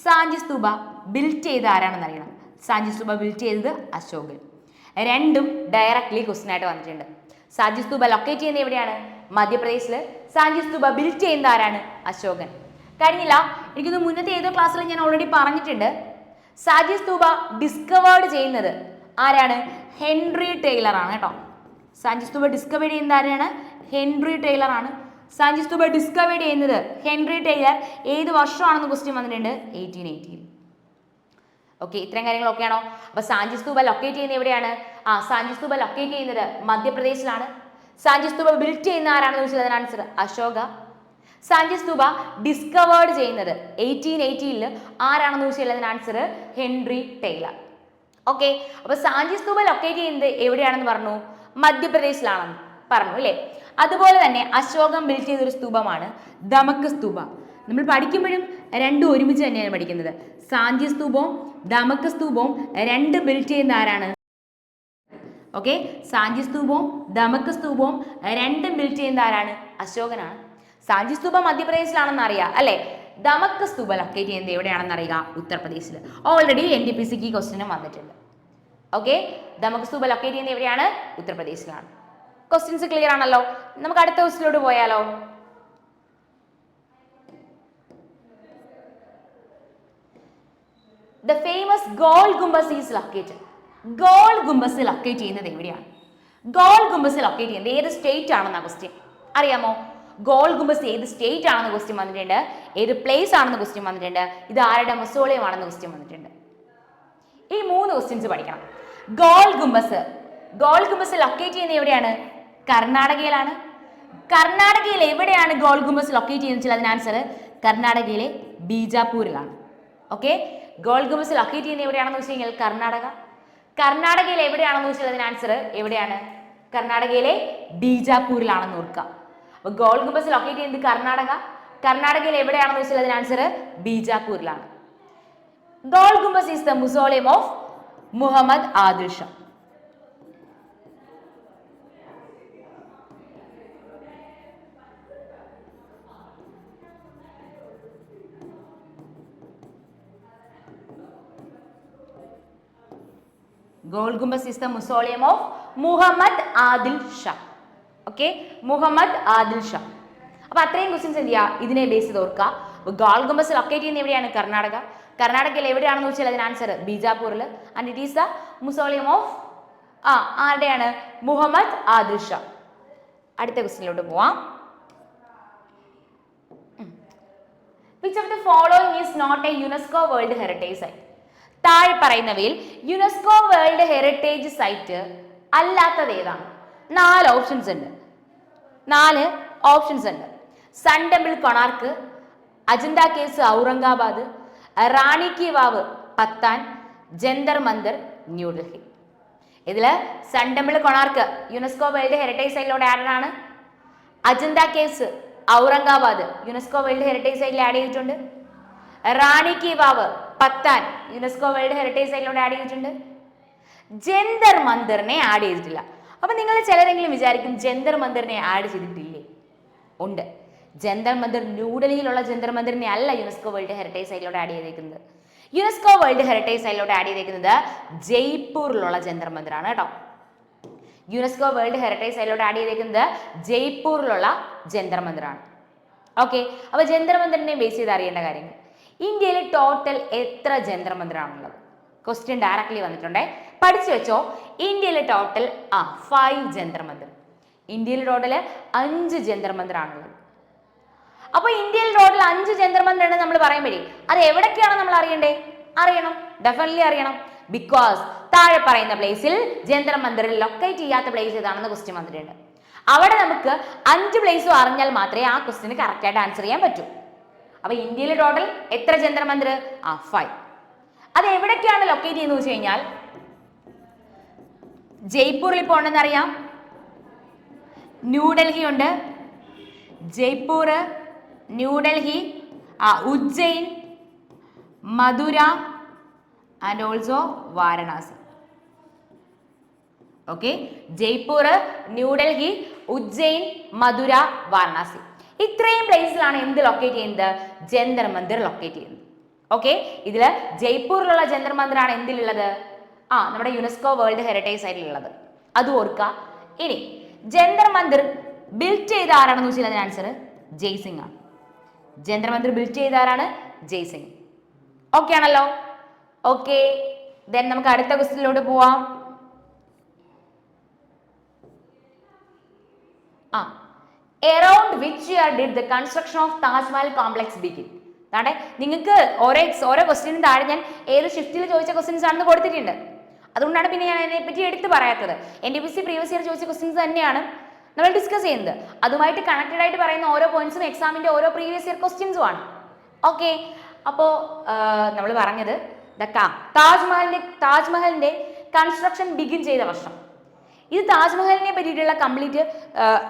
സാഞ്ചി സ്തൂപ ബിൽറ്റ് ചെയ്ത് ആരാണെന്ന് അറിയണം. സാഞ്ചി സ്തൂപ ബിൽറ്റ് ചെയ്തത് അശോകൻ. രണ്ടും ഡയറക്ട്ലി ക്വസ്റ്റ്യൻ ആയിട്ട് വന്നിട്ടുണ്ട്. സാഞ്ചി സ്തൂപ ലൊക്കേറ്റ് ചെയ്യുന്നത് എവിടെയാണ്? മധ്യപ്രദേശിൽ. സാഞ്ചി സ്തൂപ ബിൽറ്റ് ചെയ്യുന്നത് ആരാണ്? അശോകൻ. കഴിഞ്ഞില്ല. എനിക്കൊന്ന് മുന്നത്തെ ഏതോ ക്ലാസ്സിൽ ഞാൻ ഓൾറെഡി പറഞ്ഞിട്ടുണ്ട്. സാഞ്ചി സ്തൂപ ഡിസ്കവേർഡ് ചെയ്യുന്നത് ആരാണ്? ഹെൻറി ടൈലർ ആണ് കേട്ടോ. സാഞ്ചി സ്തൂപ ഡിസ്കവർ ചെയ്യുന്നത് ആരാണ്? ഹെൻറി ടൈലർ ആണ്. സാഞ്ചി സ്തൂപ ഡിസ്കവർ ചെയ്യുന്നത് ഹെൻറി ടൈലർ ഏത് വർഷമാണെന്ന് ക്വസ്റ്റ്യൻ വന്നിട്ടുണ്ട്? 1880. ഓക്കെ. ഇത്രയും കാര്യങ്ങളൊക്കെയാണോ? അപ്പോൾ സാഞ്ചി സ്തൂപ ലൊക്കേറ്റ് ചെയ്യുന്നത് എവിടെയാണ്? സാഞ്ചി സ്തൂപ ലൊക്കേറ്റ് ചെയ്യുന്നത് മധ്യപ്രദേശിലാണ്. സാഞ്ചി സ്തൂപ ബിൽറ്റ് ചെയ്യുന്ന ആരാണെന്ന് ചോദിച്ചത് അതിന് ആൻസർ അശോക. സാഞ്ചി സ്തൂപ ഡിസ്കവേർഡ് ചെയ്യുന്നത് 1880 ആരാണെന്ന് ചോദിച്ചാൽ അതിന് ആൻസർ ഹെൻറി ടൈലർ. ഓക്കെ. അപ്പോൾ സാഞ്ചി സ്തൂപ ലൊക്കേറ്റ് ചെയ്യുന്നത് എവിടെയാണെന്ന് പറഞ്ഞു? മധ്യപ്രദേശിലാണെന്ന് പറഞ്ഞു അല്ലേ? അതുപോലെ തന്നെ അശോകം ബിൽറ്റ് ചെയ്തൊരു സ്തൂപമാണ് ദമക്ക് സ്തൂപ. നമ്മൾ പഠിക്കുമ്പോഴും രണ്ടും ഒരുമിച്ച് തന്നെയാണ് പഠിക്കുന്നത്. സാഞ്ചി സ്തൂപവും ദമക്ക് സ്തൂപവും രണ്ട് ബിൽറ്റ് ചെയ്യുന്ന ആരാണ്? ഓക്കെ. സാഞ്ചി സ്തൂപവും ദമക്ക് സ്തൂപവും രണ്ടും ബിൽറ്റ് ചെയ്യുന്ന ആരാണ്? അശോകനാണ്. സാഞ്ചി സ്തൂപ മധ്യപ്രദേശിലാണെന്ന് അറിയാം അല്ലേ? ദമക്ക് സ്തൂപ ലൊക്കേറ്റ് ചെയ്യുന്നത് എവിടെയാണെന്ന് അറിയുക? ഉത്തർപ്രദേശിൽ. ഓൾറെഡി NTPCക്ക് ഈ ക്വസ്റ്റ്യനും വന്നിട്ടുണ്ട്. ഓക്കെ. ദമക്ക് സ്തൂപ ലൊക്കേറ്റ് ചെയ്യുന്നത് എവിടെയാണ്? ഉത്തർപ്രദേശിലാണ്. ക്വസ്റ്റ്യൻസ് ക്ലിയർ ആണല്ലോ? നമുക്ക് അടുത്ത ക്വസ്റ്റ്യനിലോട്ട് പോയാലോ? The famous Gol Gumbaz is located. Goal Gumbaz locate ചെയ്യുന്നത് എവിടെയാണ്? ഗോൾ ഗുംബസ് ലൊക്കേറ്റ് ചെയ്യുന്നത് ഏത് സ്റ്റേറ്റ് ആണെന്ന ക്വസ്റ്റ്യൻ അറിയാമോ? ഗോൾ ഗുംബസ് ഏത് സ്റ്റേറ്റ് ആണെന്ന് ക്വസ്റ്റ്യൻ വന്നിട്ടുണ്ട്. ഏത് പ്ലേസ് ആണെന്ന് ക്വസ്റ്റ്യൻ വന്നിട്ടുണ്ട്. ഇത് ആരുടെ മൊസോളിയം ആണെന്ന് ക്വസ്റ്റ്യൻ വന്നിട്ടുണ്ട്. ഈ 3 ക്വസ്റ്റ്യൻസ് പഠിക്കണം. ഗോൾ ഗുംബസ് ലൊക്കേറ്റ് ചെയ്യുന്നത് എവിടെയാണ്? കർണാടകയിലാണ്. കർണാടകയിൽ എവിടെയാണ് ഗോൾ ഗുംബസ് ലൊക്കേറ്റ് ചെയ്യുന്നത് വെച്ചാൽ അതിന് ആൻസർ കർണാടകയിലെ ബീജാപൂരിലാണ്. ഓക്കെ, ഗോൾ ഗുംബസ് ലൊക്കേറ്റ് ചെയ്യുന്നത് എവിടെയാണെന്ന് വെച്ച് കഴിഞ്ഞാൽ കർണാടക. കർണാടകയിൽ എവിടെയാണെന്ന് വെച്ചാൽ അതിന് ആൻസർ എവിടെയാണ്? കർണാടകയിലെ ബീജാപൂരിലാണെന്ന് ഓർക്കുക. അപ്പൊ ഗോൾ ഗുംബസ് ലൊക്കേറ്റ് ചെയ്യുന്നത് കർണാടക. കർണാടകയിൽ എവിടെയാണെന്ന് വെച്ചാൽ അതിന് ആൻസർ ബീജാപൂരിലാണ്. Gol Gumbaz is the mausoleum of Muhammad Adil Shah. Gol Gumbaz is the mausoleum of Muhammad Adil Shah. Okay, Muhammad Adil Shah. അപ്പൊ അത്രയും ക്വസ്റ്റ്യൻസ് എന്ത് ചെയ്യുക, ഇതിനെ ബേസ് ചെയ്ത് ഓർക്കുക. ഗോൾ ഗുംബസ് ലൊക്കേറ്റ് ചെയ്യുന്ന എവിടെയാണ്? കർണാടക. കർണാടകയിൽ എവിടെയാണെന്ന് വെച്ചാൽ അതിന് ആൻസർ ബീജാപൂരിൽ. And it is the mausoleum of ആരുടെയാണ്? മുഹമ്മദ് ആദിൽ ഷാ. അടുത്ത ക്വസ്റ്റ്യനിലോട്ട് പോവാം. Which of the following is not a UNESCO World Heritage Site? താഴെ പറയുന്നവയിൽ യുനെസ്കോ വേൾഡ് ഹെറിറ്റേജ് സൈറ്റ് അല്ലാത്തത് ഏതാണ്? 4 ഓപ്ഷൻസ് ഉണ്ട്. Sun temple Konark, Ajanta caves Aurangabad, Rani ki Vav Patan, Jantar Mandir New Delhi. ഇതില് sun temple Konark UNESCO world heritage സൈറ്റിലോട് ആഡ് ആണ്. Ajanta caves Aurangabad UNESCO world heritage സൈറ്റിൽ ആഡ് ചെയ്തിട്ടുണ്ട്. Rani ki Vav Patan UNESCO world heritage സൈറ്റിലോട് ആഡ് ചെയ്തിട്ടുണ്ട്. ജന്തർ മന്ദിറിനെ ആഡ് ചെയ്തിട്ടില്ല. അപ്പൊ നിങ്ങൾ ചിലരെങ്കിലും വിചാരിക്കും ജന്തർ മന്ദിറിനെ ആഡ് ചെയ്തിട്ടില്ലേ? ഉണ്ട്. ജന്തർ മന്ദിർ, ന്യൂഡൽഹിയിലുള്ള ജന്തർ മന്ദിറിനെ അല്ല യുനെസ്കോ വേൾഡ് ഹെറിറ്റേജ് സൈറ്റിലോട് ആഡ് ചെയ്തേക്കുന്നത്. യുനെസ്കോ വേൾഡ് ഹെറിറ്റേജ് സൈറ്റിലോട് ആഡ് ചെയ്തേക്കുന്നത് ജയ്പൂരിലുള്ള ജന്തർ മന്ദിറാണ് കേട്ടോ. യുനെസ്കോ വേൾഡ് ഹെറിറ്റേജ് സൈറ്റിലോട് ആഡ് ചെയ്തേക്കുന്നത് ജയ്പൂരിലുള്ള ജന്തർ മന്ദിറാണ്. ഓക്കെ, അപ്പൊ ജന്തർ മന്ദിറിനെ ബേസ് ചെയ്ത് അറിയേണ്ട കാര്യങ്ങൾ. ഇന്ത്യയിൽ ടോട്ടൽ എത്ര ജന്തർ മന്ദിറാണുള്ളത്? ക്വസ്റ്റ്യൻ ഡയറക്ട്ലി വന്നിട്ടുണ്ടേ, പഠിച്ചു വെച്ചോ. ഇന്ത്യയിൽ ടോട്ടൽ 5 ജന്തർ മന്ദിർ. ഇന്ത്യയിൽ ടോട്ടൽ 5 ജന്തർ മന്ദിറാണുള്ളത്. അപ്പൊ ഇന്ത്യയിൽ ടോട്ടൽ 5 ജന്തർ മന്ദിർ ഉണ്ടെന്ന് നമ്മൾ പറയുമ്പോഴേ അത് എവിടൊക്കെയാണ് നമ്മൾ അറിയണ്ടേ? അറിയണം, ഡെഫിനറ്റ്ലി അറിയണം. ബിക്കോസ് താഴെ പറയുന്ന പ്ലേസിൽ ജന്തർ മന്ദിറിൽ ലൊക്കേറ്റ് ചെയ്യാത്ത പ്ലേസ് ഏതാണെന്ന് ക്വസ്റ്റ്യൻ വന്നിട്ടുണ്ട്. അവിടെ നമുക്ക് 5 പ്ലേസും അറിഞ്ഞാൽ മാത്രമേ ആ ക്വസ്റ്റ്യന് കറക്റ്റ് ആയിട്ട് ആൻസർ ചെയ്യാൻ പറ്റൂ. അപ്പൊ ഇന്ത്യയിൽ ടോട്ടൽ എത്ര ജന്തർ മന്ദിർ? 5. അത് എവിടൊക്കെയാണ് ലൊക്കേറ്റ് ചെയ്യുന്നത് വെച്ച് കഴിഞ്ഞാൽ ജയ്പൂരിൽ ഇപ്പോൾ ഉണ്ടെന്ന് അറിയാം, ന്യൂഡൽഹി ഉണ്ട്, Jaipur, New Delhi, Ujjain, Mathura and also Varanasi. Okay, Jaipur, New Delhi, Ujjain, Mathura, Varanasi. ഇത്രയും പ്ലേസിലാണ് എന്ത് ലൊക്കേറ്റ് ചെയ്യുന്നത്? ജന്തർ മന്ദിർ ലൊക്കേറ്റ് ചെയ്യുന്നത്. ഓക്കെ, ഇതില് ജയ്പൂരിലുള്ള ജന്തർ മന്ദിറാണ് എന്തിലുള്ളത്? നമ്മുടെ യുനെസ്കോ വേൾഡ് ഹെറിറ്റേജ് സൈറ്റിലുള്ളത്. അത് ഓർക്കുക. ഇനി ജന്തർ മന്ദിർ ബിൽറ്റ് ചെയ്ത ആരാണെന്ന് വെച്ചാൽ അതിന് ആൻസർ ജയ്സിംഗ് ആണ്. ജന്തർ മന്ദിർ ബിൽറ്റ് ചെയ്ത ആരാണ്? ജയ്സിംഗ്. ഓക്കെ ആണല്ലോ? ഓക്കെ, ദെൻ നമുക്ക് അടുത്ത ക്വസ്റ്റ്യനിലോട്ട് പോവാം. Around which year did the construction of Taj Mahal complex begin? അതെ, നിങ്ങൾക്ക് ഓരോ ക്വസ്റ്റ്യനും താഴെ ഞാൻ ഏത് ഷിഫ്റ്റിൽ ചോദിച്ച ക്വസ്റ്റ്യൻസ് ആണെന്ന് കൊടുത്തിട്ടുണ്ട്. അതുകൊണ്ടാണ് പിന്നെ ഞാൻ അതിനെപ്പറ്റി എടുത്ത് പറയാത്തത്. NTPC പ്രീവിയസ് ഇയർ ചോദിച്ച ക്വസ്റ്റ്യൻസ് തന്നെയാണ് നമ്മൾ ഡിസ്കസ് ചെയ്യുന്നത്. അതുമായിട്ട് കണക്റ്റഡ് ആയിട്ട് പറയുന്ന ഓരോ പോയിന്റ്സും എക്സാമിന്റെ ഓരോ പ്രീവിയസ് ഇയർ ക്വസ്റ്റ്യൻസും ആണ്. ഓക്കെ, അപ്പോൾ നമ്മൾ പറഞ്ഞത് താജ്മഹലിന്റെ കൺസ്ട്രക്ഷൻ ബിഗിൻ ചെയ്ത വർഷം. ഇത് താജ്മഹലിനെ പറ്റിയിട്ടുള്ള കംപ്ലീറ്റ്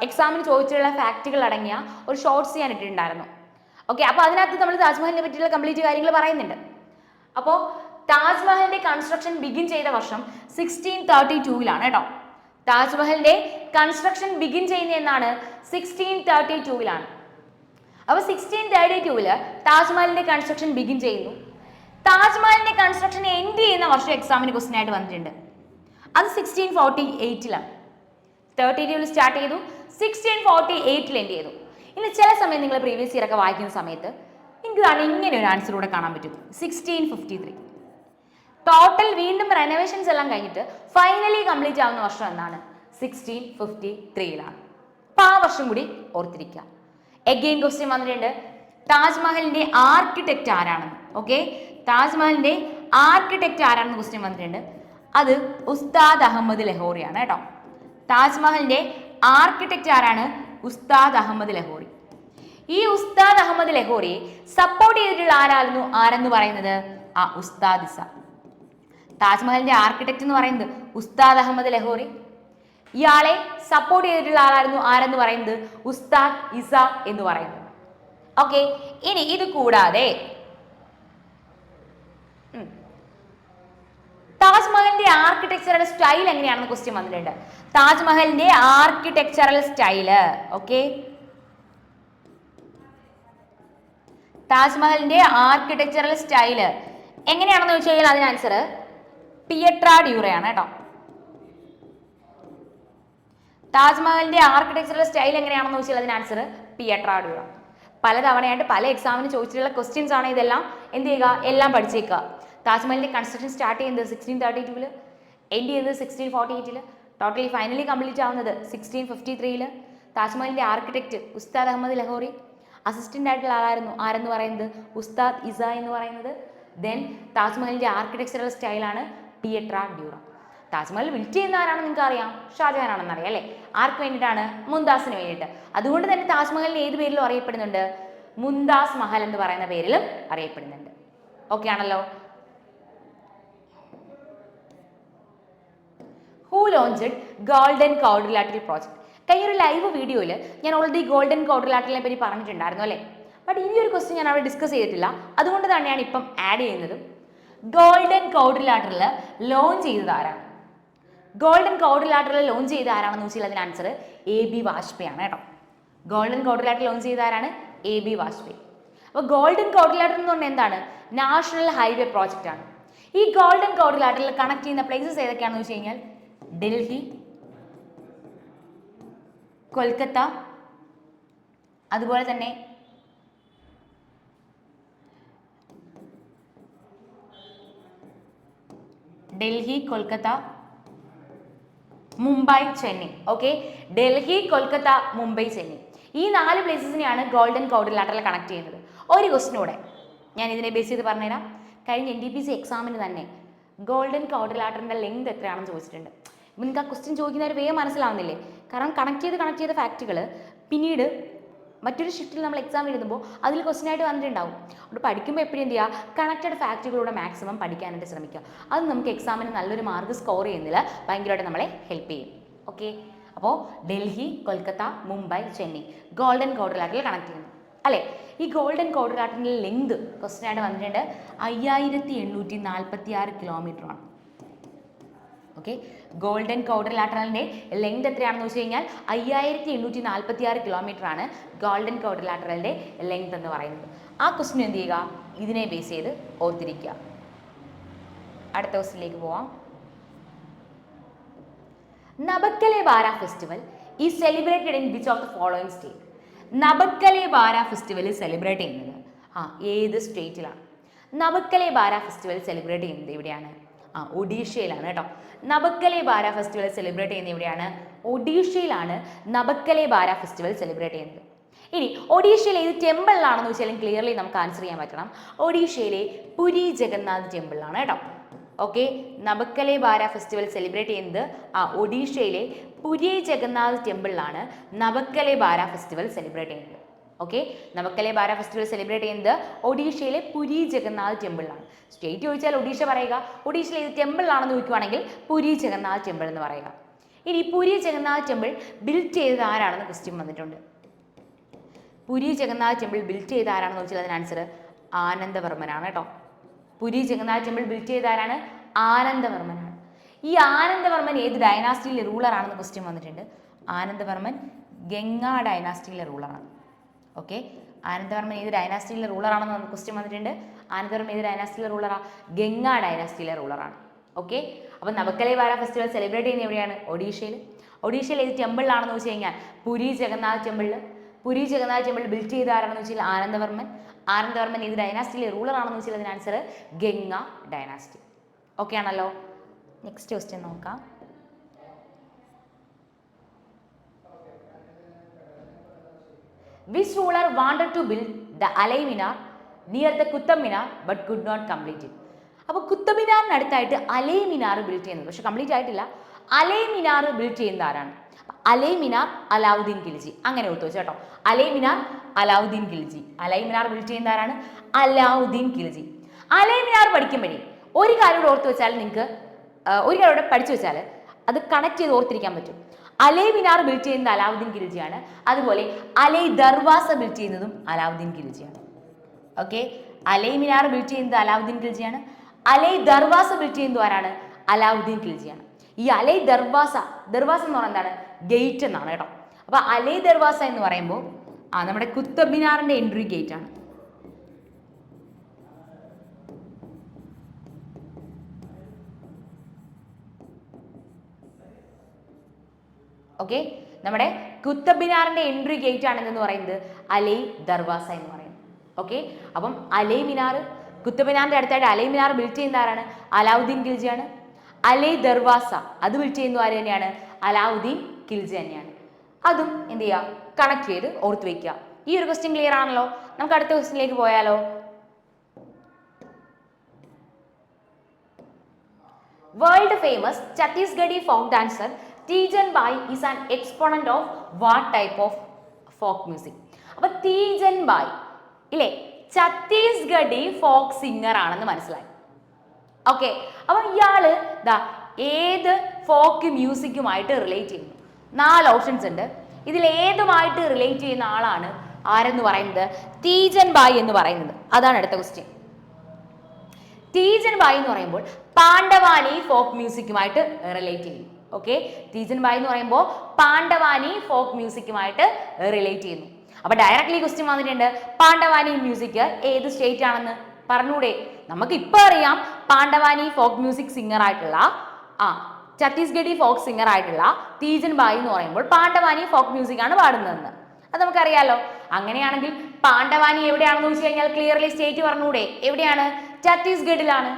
എക്സാമിന് ചോദിച്ചിട്ടുള്ള ഫാക്റ്റുകൾ അടങ്ങിയ ഒരു ഷോർട്ട്സ് ഞാൻ ഇട്ടിട്ടുണ്ടായിരുന്നു. ഓക്കെ, അപ്പോൾ അതിനകത്ത് നമ്മൾ താജ്മഹലിനെ പറ്റിയുള്ള കംപ്ലീറ്റ് കാര്യങ്ങൾ പറയുന്നുണ്ട്. അപ്പോൾ താജ്മഹലിന്റെ കൺസ്ട്രക്ഷൻ ബിഗിൻ ചെയ്ത വർഷം 1632-ലാണ് കേട്ടോ. താജ്മഹലിന്റെ കൺസ്ട്രക്ഷൻ ബിഗിൻ ചെയ്യുന്ന എന്നാണ് 1632-ലാണ്. അപ്പോൾ 1632 താജ്മഹലിന്റെ കൺസ്ട്രക്ഷൻ ബിഗിൻ ചെയ്യുന്നു. താജ്മഹലിന്റെ കൺസ്ട്രക്ഷൻ എൻഡ് ചെയ്യുന്ന വർഷം എക്സാമിന് ക്വസ്റ്റ്യൻ ആയിട്ട് വന്നിട്ടുണ്ട്. അത് 1648-ലാണ്. 32 സ്റ്റാർട്ട് ചെയ്തു, 1648 എൻഡ് ചെയ്തു. ഇനി ചില സമയം നിങ്ങൾ പ്രീവിയസ് ഇയർ ഒക്കെ വായിക്കുന്ന സമയത്ത് നിങ്ങൾക്ക് ഇങ്ങനെ ഒരു ആൻസർ കൂടെ കാണാൻ പറ്റും, 1653. ടോട്ടൽ വീണ്ടും റെനോവേഷൻസ് എല്ലാം കഴിഞ്ഞിട്ട് ഫൈനലി കംപ്ലീറ്റ് ആവുന്ന വർഷം എന്നാണ് 1653-ലാണ്. അപ്പൊ ആ വർഷം കൂടി ഓർത്തിരിക്കുക. എഗെയിൻ ക്വസ്റ്റ്യൻ വന്നിട്ടുണ്ട്, താജ്മഹലിന്റെ ആർക്കിടെക്ട് ആരാണെന്ന്. ഓക്കെ, താജ്മഹലിന്റെ ആർക്കിടെക്ട് ആരാണെന്ന് ക്വസ്റ്റ്യൻ വന്നിട്ടുണ്ട്. അത് ഉസ്താദ് അഹമ്മദ് ലഹോറിയാണ് കേട്ടോ. താജ്മഹലിന്റെ ആർക്കിടെക്ട് ആരാണ്? ഉസ്താദ് അഹമ്മദ് ലഹോറി. ഈ ഉസ്താദ് അഹമ്മദ് ലഹോറിയെ സപ്പോർട്ട് ചെയ്തിട്ടുള്ള ആരെന്ന് പറയുന്നത് ഉസ്താദ് ഇസ. താജ്മഹലിന്റെ ആർക്കിടെക്ട് എന്ന് പറയുന്നത് ഉസ്താദ് അഹമ്മദ് ലഹോറി. ഇയാളെ സപ്പോർട്ട് ചെയ്തിട്ടുള്ള ആരെന്ന് പറയുന്നത് ഉസ്താദ് ഇസ എന്ന് പറയുന്നത്. ഓക്കെ, ഇനി ഇത് കൂടാതെ താജ്മഹലിന്റെ ആർക്കിടെക്ചറൽ സ്റ്റൈൽ എങ്ങനെയാണെന്ന് ക്വസ്റ്റ്യൻ വന്നിട്ടുണ്ട്. താജ്മഹലിന്റെ ആർക്കിടെക്ചറൽ സ്റ്റൈല്, ഓക്കെ, താജ്മഹലിന്റെ ആർക്കിടെക്ചറൽ സ്റ്റൈല് എങ്ങനെയാണെന്ന് ചോദിച്ചു കഴിഞ്ഞാൽ അതിന് ആൻസർ പിയട്ര ഡ്യൂറയാണ് കേട്ടോ. താജ്മഹലിന്റെ ആർക്കിടെക്ചറൽ സ്റ്റൈൽ എങ്ങനെയാണെന്ന് ചോദിച്ചാൽ അതിന് ആൻസർ പിയട്ര ഡ്യൂറ. പലതവണയായിട്ട് പല എക്സാമിന് ചോദിച്ചിട്ടുള്ള ക്വസ്റ്റ്യൻസ് ആണ് ഇതെല്ലാം. എന്ത് ചെയ്യുക, എല്ലാം പഠിച്ചേക്കുക. താജ്മഹലിന്റെ കൺസ്ട്രക്ഷൻ സ്റ്റാർട്ട് ചെയ്യുന്നത് 1632 എൻഡ് ചെയ്യുന്നത് 1648 ടോട്ടലി ഫൈനലി കംപ്ലീറ്റ് ആവുന്നത് 1653. താജ്മഹലിന്റെ ആർക്കിടെക്ട് ഉസ്താദ് അഹമ്മദ് ലഹോറി. അസിസ്റ്റന്റ് ആയിട്ടുള്ള ആരെന്ന് പറയുന്നത് ഉസ്താദ് ഇസ എന്ന് പറയുന്നത്. ദെൻ താജ്മഹലിന്റെ ആർക്കിടെക്ചറൽ സ്റ്റൈലാണ് പിയട്ര ഡ്യൂറ. താജ്മഹൽ ബിൽറ്റ് ചെയ്യുന്ന ആരാണെന്ന് നിങ്ങൾക്ക് അറിയാം, ഷാജഹാൻ ആണെന്ന് അറിയാം അല്ലേ. ആർക്ക് വേണ്ടിയിട്ടാണ്? മുംതാസിന് വേണ്ടിയിട്ട്. അതുകൊണ്ട് തന്നെ താജ്മഹലിന് ഏത് പേരിലും അറിയപ്പെടുന്നുണ്ട്? മുംതാസ് മഹൽ എന്ന് പറയുന്ന പേരിലും അറിയപ്പെടുന്നുണ്ട്. ഓക്കെ ആണല്ലോ. Who launched golden quadrilateral project? കഴിഞ്ഞൊരു ലൈവ് വീഡിയോയിൽ ഞാൻ ഓൾറെഡി ഗോൾഡൻ ക്വാഡ്രിലാറ്ററലിനെ പറ്റി പറഞ്ഞിട്ടുണ്ടായിരുന്നു അല്ലേ. ബട്ട് ഈ ഒരു ക്വസ്റ്റ്യൻ ഞാൻ അവിടെ ഡിസ്കസ് ചെയ്തിട്ടില്ല, അതുകൊണ്ട് തന്നെയാണ് ഇപ്പം ആഡ് ചെയ്യുന്നത്. ഗോൾഡൻ ക്വാഡ്രിലാറ്ററൽ ലോഞ്ച് ചെയ്തത് ആരാണ്? ഗോൾഡൻ ക്വാഡ്രിലാറ്ററൽ ലോഞ്ച് ചെയ്ത ആരാണെന്ന് വെച്ചാൽ അതിന് ആൻസർ AB വാജ്പേയി ആണ് കേട്ടോ. ഗോൾഡൻ ക്വാഡ്രിലാറ്ററൽ ലോഞ്ച് ചെയ്ത ആരാണ്? AB വാജ്പേയി. അപ്പോൾ ഗോൾഡൻ ക്വാഡ്രിലാറ്ററൽ എന്ന് പറഞ്ഞാൽ എന്താണ്? നാഷണൽ ഹൈവേ പ്രോജക്റ്റ് ആണ്. ഈ ഗോൾഡൻ ക്വാഡ്രിലാറ്ററൽ കണക്ട് ചെയ്യുന്ന പ്ലേസസ് ഏതൊക്കെയാണെന്ന് വെച്ച് കഴിഞ്ഞാൽ ഡൽഹി, കൊൽക്കത്ത, അതുപോലെ തന്നെ ഡൽഹി, കൊൽക്കത്ത, മുംബൈ, ചെന്നൈ. ഓക്കെ, ഡൽഹി, കൊൽക്കത്ത, മുംബൈ, ചെന്നൈ, ഈ 4 പ്ലേസസിനെയാണ് ഗോൾഡൻ ക്വാഡ്രിലാറ്ററൽ കണക്ട് ചെയ്യുന്നത്. ഒരു ക്വസ്റ്റിനൂടെ ഞാൻ ഇതിനെ ബേസ് ചെയ്ത് പറഞ്ഞുതരാം. കഴിഞ്ഞ NTPC എക്സാമിന് തന്നെ ഗോൾഡൻ ക്വാഡ്രിലാറ്ററിന്റെ ലെങ്ത് എത്രയാണെന്ന് ചോദിച്ചിട്ടുണ്ട്. നിങ്ങൾക്ക് ആ ക്വസ്റ്റ്യൻ ചോദിക്കുന്നവർ വേഗം മനസ്സിലാവുന്നില്ലേ? കാരണം കണക്ട് ചെയ്ത ഫാക്റ്റുകൾ പിന്നീട് മറ്റൊരു ഷിഫ്റ്റിൽ നമ്മൾ എക്സാം എഴുതുമ്പോൾ അതിൽ ക്വസ്റ്റ്യൻ ആയിട്ട് വന്നിട്ടുണ്ടാവും. അതുകൊണ്ട് പഠിക്കുമ്പോൾ എപ്പോഴും എന്ത് ചെയ്യുക, കണക്റ്റഡ് ഫാക്റ്റുകളുടെ മാക്സിമം പഠിക്കാനായിട്ട് ശ്രമിക്കുക. അത് നമുക്ക് എക്സാമിന് നല്ലൊരു മാർക്ക് സ്കോർ ചെയ്യുന്നതിൽ ഭയങ്കരമായിട്ട് നമ്മളെ ഹെൽപ്പ് ചെയ്യും. ഓക്കെ, അപ്പോൾ Delhi, Kolkata, Mumbai, Chennai golden quadrilateral connect ചെയ്യുന്നു അല്ലേ. ഈ ഗോൾഡൻ ക്വാഡ്രിലാറ്ററിൻ്റെ ലെങ്ത് ക്വസ്റ്റ്യൻ ആയിട്ട് വന്നിട്ടുണ്ട് 5846 കിലോമീറ്റർ ആണ്. ഓക്കെ, ഗോൾഡൻ ക്വാഡ്രിലാറ്ററലിൻ്റെ ലെങ്ത് എത്രയാണെന്ന് വെച്ച് കഴിഞ്ഞാൽ 5846 കിലോമീറ്റർ ആണ് ഗോൾഡൻ ക്വാഡ്രിലാറ്ററലിൻ്റെ ലെങ്ത് എന്ന് പറയുന്നത്. ആ ക്വസ്റ്റ്യൻ എന്ത് ചെയ്യുക, ഇതിനെ ബേസ് ചെയ്ത് ഓർത്തിരിക്കുക. അടുത്ത ക്വസ്റ്റ്യനിലേക്ക് പോവാം. Nabakalebara festival is celebrated in which of the following state? Nabakalebara festival celebrate ചെയ്യുന്നത് ഏത് സ്റ്റേറ്റിലാണ്? നബക്കലെ ബാര ഫെസ്റ്റിവൽ സെലിബ്രേറ്റ് ചെയ്യുന്നത് എവിടെയാണ്? ഒഡീഷയിലാണ് കേട്ടോ. നബക്കലെ ബാര ഫെസ്റ്റിവൽ സെലിബ്രേറ്റ് ചെയ്യുന്നത് എവിടെയാണ്? ഒഡീഷയിലാണ് നബക്കലെ ബാര ഫെസ്റ്റിവൽ സെലിബ്രേറ്റ് ചെയ്യുന്നത്. ഇനി ഒഡീഷയിലെ ഏത് ടെമ്പിളിലാണെന്ന് വെച്ചാലും ക്ലിയർലി നമുക്ക് ആൻസർ ചെയ്യാൻ പറ്റണം. ഒഡീഷയിലെ പുരി ജഗന്നാഥ് ടെമ്പിളിലാണ് കേട്ടോ. ഓക്കെ, നബക്കലെ ബാര ഫെസ്റ്റിവൽ സെലിബ്രേറ്റ് ചെയ്യുന്നത് ഒഡീഷയിലെ പുരി ജഗന്നാഥ് ടെമ്പിളിലാണ് നബക്കലെ ബാര ഫെസ്റ്റിവൽ സെലിബ്രേറ്റ് ചെയ്യുന്നത്. ഓക്കെ, നബക്കലെ ബാര ഫെസ്റ്റിവൽ സെലിബ്രേറ്റ് ചെയ്യുന്നത് ഒഡീഷയിലെ പുരി ജഗന്നാഥ് ടെമ്പിളിലാണ്. സ്റ്റേറ്റ് ചോദിച്ചാൽ ഒഡീഷ പറയുക, ഒഡീഷയിലെ ഏത് ടെമ്പിളിലാണെന്ന് ചോദിക്കുവാണെങ്കിൽ പുരി ജഗന്നാഥ് ടെമ്പിൾ എന്ന് പറയുക. ഇനി പുരി ജഗന്നാഥ് ടെമ്പിൾ ബിൽറ്റ് ചെയ്തത് ആരാണെന്ന് ക്വസ്റ്റ്യൻ വന്നിട്ടുണ്ട്. പുരി ജഗന്നാഥ് ടെമ്പിൾ ബിൽറ്റ് ചെയ്ത ആരാണെന്ന് ചോദിച്ചാൽ അതിന് ആൻസർ ആനന്ദവർമ്മനാണ് കേട്ടോ. പുരി ജഗന്നാഥ് ടെമ്പിൾ ബിൽറ്റ് ചെയ്ത ആരാണ്? ആനന്ദവർമ്മനാണ്. ഈ ആനന്ദവർമ്മൻ ഏത് ഡൈനാസ്റ്റിയിലെ റൂളർ ആണെന്ന് ക്വസ്റ്റ്യൻ വന്നിട്ടുണ്ട്. ആനന്ദവർമ്മൻ ഗംഗ ഡൈനാസ്റ്റിയിലെ റൂളറാണ്. ഓക്കെ, ആനന്ദവർമ്മൻ ഏത് ഡൈനാസ്റ്റിയിലെ റൂളർ ആണെന്ന് ക്വസ്റ്റ്യൻ വന്നിട്ടുണ്ട്. ആനന്ദവർമ്മൻ ഏത് ഡൈനാസ്റ്റിയിലെ റൂളറാ? ഗംഗ ഡൈനാസ്റ്റിയിലെ റൂളറാണ്. ഓക്കെ, അപ്പോൾ നബക്കലെ ബാര ഫെസ്റ്റിവൽ സെലിബ്രേറ്റ് ചെയ്യുന്നത് എവിടെയാണ്? ഒഡീഷയിൽ. ഒഡീഷയിൽ ഏത് ടെമ്പിളിലാണെന്ന് വെച്ച് കഴിഞ്ഞാൽ പുരി ജഗന്നാഥ് ടെമ്പിളിൽ. പുരി ജഗന്നാഥ് ടെമ്പിൾ ബിൽറ്റ് ചെയ്ത ആരാണെന്ന് വെച്ചാൽ ആനന്ദവർമ്മൻ. ആനന്ദവർമ്മൻ ഏത് ഡൈനാസ്റ്റിയിലെ റൂളർ ആണെന്ന് വെച്ചാൽ അതിന് ആൻസർ ഗംഗ ഡൈനാസ്റ്റി. ഓക്കെ ആണല്ലോ. നെക്സ്റ്റ് ക്വസ്റ്റ്യൻ നോക്കാം. Which ruler wanted to build the Alai Minar near the Qutub Minar but could not complete it? അപ്പോൾ കുത്തബ് മിനാറിന് അടുത്തായിട്ട് അലൈ മിനാർ ബിൽറ്റ് ചെയ്യുന്നത്, പക്ഷെ കംപ്ലീറ്റ് ആയിട്ടില്ല. അലൈ മിനാർ ബിൽറ്റ് ചെയ്യുന്ന ആരാണ്? അലൈ മിനാർ അലാവുദ്ദീൻ ഖിൽജി. അങ്ങനെ ഓർത്തു വെച്ചു കേട്ടോ. അലൈ മിനാർ അലാവുദ്ദീൻ ഖിൽജി. അലൈ മിനാർ ബിൽറ്റ് ചെയ്യുന്ന ആരാണ്? അലാവുദ്ദീൻ ഖിൽജി. അലൈമിനാർ പഠിക്കുമ്പോഴേ ഒരു കാര്യം ഓർത്ത് വെച്ചാൽ നിങ്ങൾക്ക് ഒരു കാര്യം ഇവിടെ പഠിച്ചു വെച്ചാൽ അത് കണക്ട് ചെയ്ത് ഓർത്തിരിക്കാൻ പറ്റും. അലൈമിനാർ ബിൽഡ് ചെയ്യുന്നത് അലാവുദ്ദീൻ ഖിൽജിയാണ്. അതുപോലെ അലൈ ദർവാസ ബിൽഡ് ചെയ്യുന്നതും അലാവുദ്ദീൻ ഖിൽജിയാണ്. ഓക്കെ, അലൈമിനാർ ബിൽഡ് ചെയ്യുന്നത് അലാവുദ്ദീൻ ഖിൽജിയാണ്. അലൈ ദർവാസ ബിൽഡ് ചെയ്യുന്നത് ആരാണ്? അലാവുദ്ദീൻ ഖിൽജിയാണ്. ഈ അലൈ ദർവാസ എന്ന് പറഞ്ഞാൽ എന്താണ്? ഗേറ്റ് എന്നാണ് കേട്ടോ. അപ്പൊ അലൈ ദർവാസ എന്ന് പറയുമ്പോൾ നമ്മുടെ കുത്തബ് മിനാറിന്റെ എൻട്രി ഗേറ്റ് ആണ്. ഓക്കെ, നമ്മുടെ കുത്തബ് മിനാറിന്റെ എൻട്രി ഗേറ്റ് ആണ് എന്ന് പറയുന്നത് അലൈ ദർവാസ എന്ന് പറയുന്നത്. ഓക്കെ, അപ്പം അലൈ മിനാർ, കുത്തബ് മിനാറിന്റെ അടുത്തായിട്ട് അലൈ മിനാർ ബിൽഡ് ചെയ്യുന്ന ആരാണ്? അലാവുദ്ദീൻ ഖിൽജിയാണ്. അലൈ ദർവാസ അത് ബിൽഡ് ചെയ്യുന്ന ആര് തന്നെയാണ്? അലാവുദ്ദീൻ ഖിൽജി തന്നെയാണ്. അതും എന്ത് ചെയ്യുക? കണക്ട് ചെയ്ത് ഓർത്ത് വെക്കുക. ഈ ഒരു ക്വസ്റ്റ്യൻ ക്ലിയർ ആണല്ലോ. നമുക്ക് അടുത്ത ക്വസ്റ്റ്യനിലേക്ക് പോയാലോ? World famous Chhattisgarhi folk dancer Teejan Bai is an exponent of what type of folk music? അപ്പൊ തീജൻ ബായ് ഇല്ലേ, ഛത്തീസ്ഗഡി ഫോക്ക് സിംഗർ ആണെന്ന് മനസ്സിലായി. ഓക്കെ, അപ്പൊ ഇയാള് ഏത് ഫോക്ക് മ്യൂസിക്കുമായിട്ട് റിലേറ്റ് ചെയ്യുന്നു? 4 ഓപ്ഷൻസ് ഉണ്ട്. ഇതിൽ ഏതുമായിട്ട് റിലേറ്റ് ചെയ്യുന്ന ആളാണ് ആരെന്ന് പറയുന്നത്? തീജൻ ബായ് എന്ന് പറയുന്നത്. അതാണ് അടുത്ത ക്വസ്റ്റ്യൻ. തീജൻ ബായ് എന്ന് പറയുമ്പോൾ പാണ്ഡവാനി ഫോക്ക് മ്യൂസിക്കുമായിട്ട് റിലേറ്റ് ചെയ്യും. ഓക്കെ, തീജൻ ബായ് എന്ന് പറയുമ്പോൾ പാണ്ഡവാനി ഫോക്ക് മ്യൂസിക്കുമായിട്ട് റിലേറ്റ് ചെയ്യുന്നു. അപ്പൊ ഡയറക്ട്ലി ക്വസ്റ്റ്യൻ വന്നിട്ടുണ്ട്, പാണ്ഡവാനി മ്യൂസിക് ഏത് സ്റ്റേറ്റ് ആണെന്ന് പറഞ്ഞൂടെ? നമുക്ക് ഇപ്പൊ അറിയാം പാണ്ഡവാനി ഫോക്ക് മ്യൂസിക് സിംഗർ ആയിട്ടുള്ള ഛത്തീസ്ഗഡി ഫോക്ക് സിംഗർ ആയിട്ടുള്ള തീജൻ ബായ് എന്ന് പറയുമ്പോൾ പാണ്ഡവാനി ഫോക്ക് മ്യൂസിക് ആണ് പാടുന്നതെന്ന്. അത് നമുക്കറിയാലോ. അങ്ങനെയാണെങ്കിൽ പാണ്ഡവാനി എവിടെയാണെന്ന് ചോദിച്ചു കഴിഞ്ഞാൽ ക്ലിയർലി സ്റ്റേറ്റ് പറഞ്ഞൂടെ? എവിടെയാണ്? ഛത്തീസ്ഗഡിലാണ്.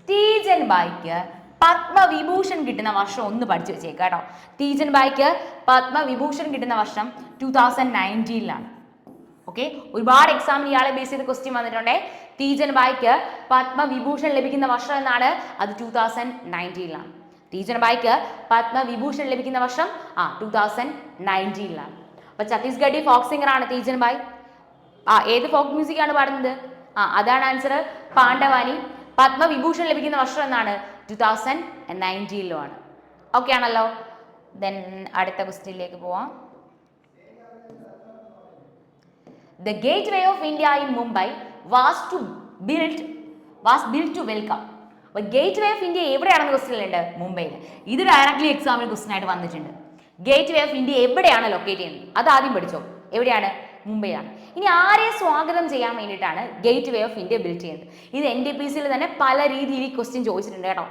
തീജൻ ബായ്ക്ക് പത്മവിഭൂഷൺ കിട്ടുന്ന വർഷം ഒന്ന് പഠിച്ചു വെച്ചേക്കാം കേട്ടോ. തീജൻ ബായ്ക്ക് പത്മവിഭൂഷൺ കിട്ടുന്ന വർഷം 2019 ഓക്കെ, ഒരുപാട് എക്സാമിന് ഇയാളെ ബേസ് ചെയ്ത് ക്വസ്റ്റ്യൻ വന്നിട്ടുണ്ടേ. തീജൻ ബായ്ക്ക് പത്മവിഭൂഷൺ ലഭിക്കുന്ന വർഷം എന്നാണ്? അത് 2019 തീജൻ ബായ്ക്ക് പത്മവിഭൂഷൺ ലഭിക്കുന്ന വർഷം 2019 അപ്പൊ ഛത്തീസ്ഗഡി ഫോക്ക് സിംഗർ ആണ് തീജൻ ബായ്. ഏത് ഫോക്ക് മ്യൂസിക് ആണ് പാടുന്നത്? അതാണ് ആൻസർ, പാണ്ഡവാനി. പത്മവിഭൂഷൺ ലഭിക്കുന്ന വർഷം എന്നാണ്? 2019 ഓക്കെ ആണല്ലോ. ദെൻ അടുത്ത ക്വസ്റ്റ്യനിലേക്ക് പോവാം. The gateway of India in Mumbai was built to welcome. അപ്പോൾ ഗേറ്റ് വേ ഓഫ് ഇന്ത്യ എവിടെയാണെന്ന് ക്വസ്റ്റ്യൻ ഉണ്ട്? മുംബൈയിൽ. ഇത് ഡയറക്ട്ലി എക്സാമിന് ക്വസ്റ്റ്യൻ ആയിട്ട് വന്നിട്ടുണ്ട്. ഗേറ്റ് വേ ഓഫ് ഇന്ത്യ എവിടെയാണ് ലൊക്കേറ്റ് ചെയ്യുന്നത്? അത് ആദ്യം പഠിച്ചോ. എവിടെയാണ്? മുംബൈയിലാണ്. ഇനി ആരെ സ്വാഗതം ചെയ്യാൻ വേണ്ടിയിട്ടാണ് gate way of India build ചെയ്യുന്നത്? ഇത് NTPCയിൽ തന്നെ പല രീതിയിൽ ഈ ക്വസ്റ്റ്യൻ ചോദിച്ചിട്ടുണ്ട് കേട്ടോ.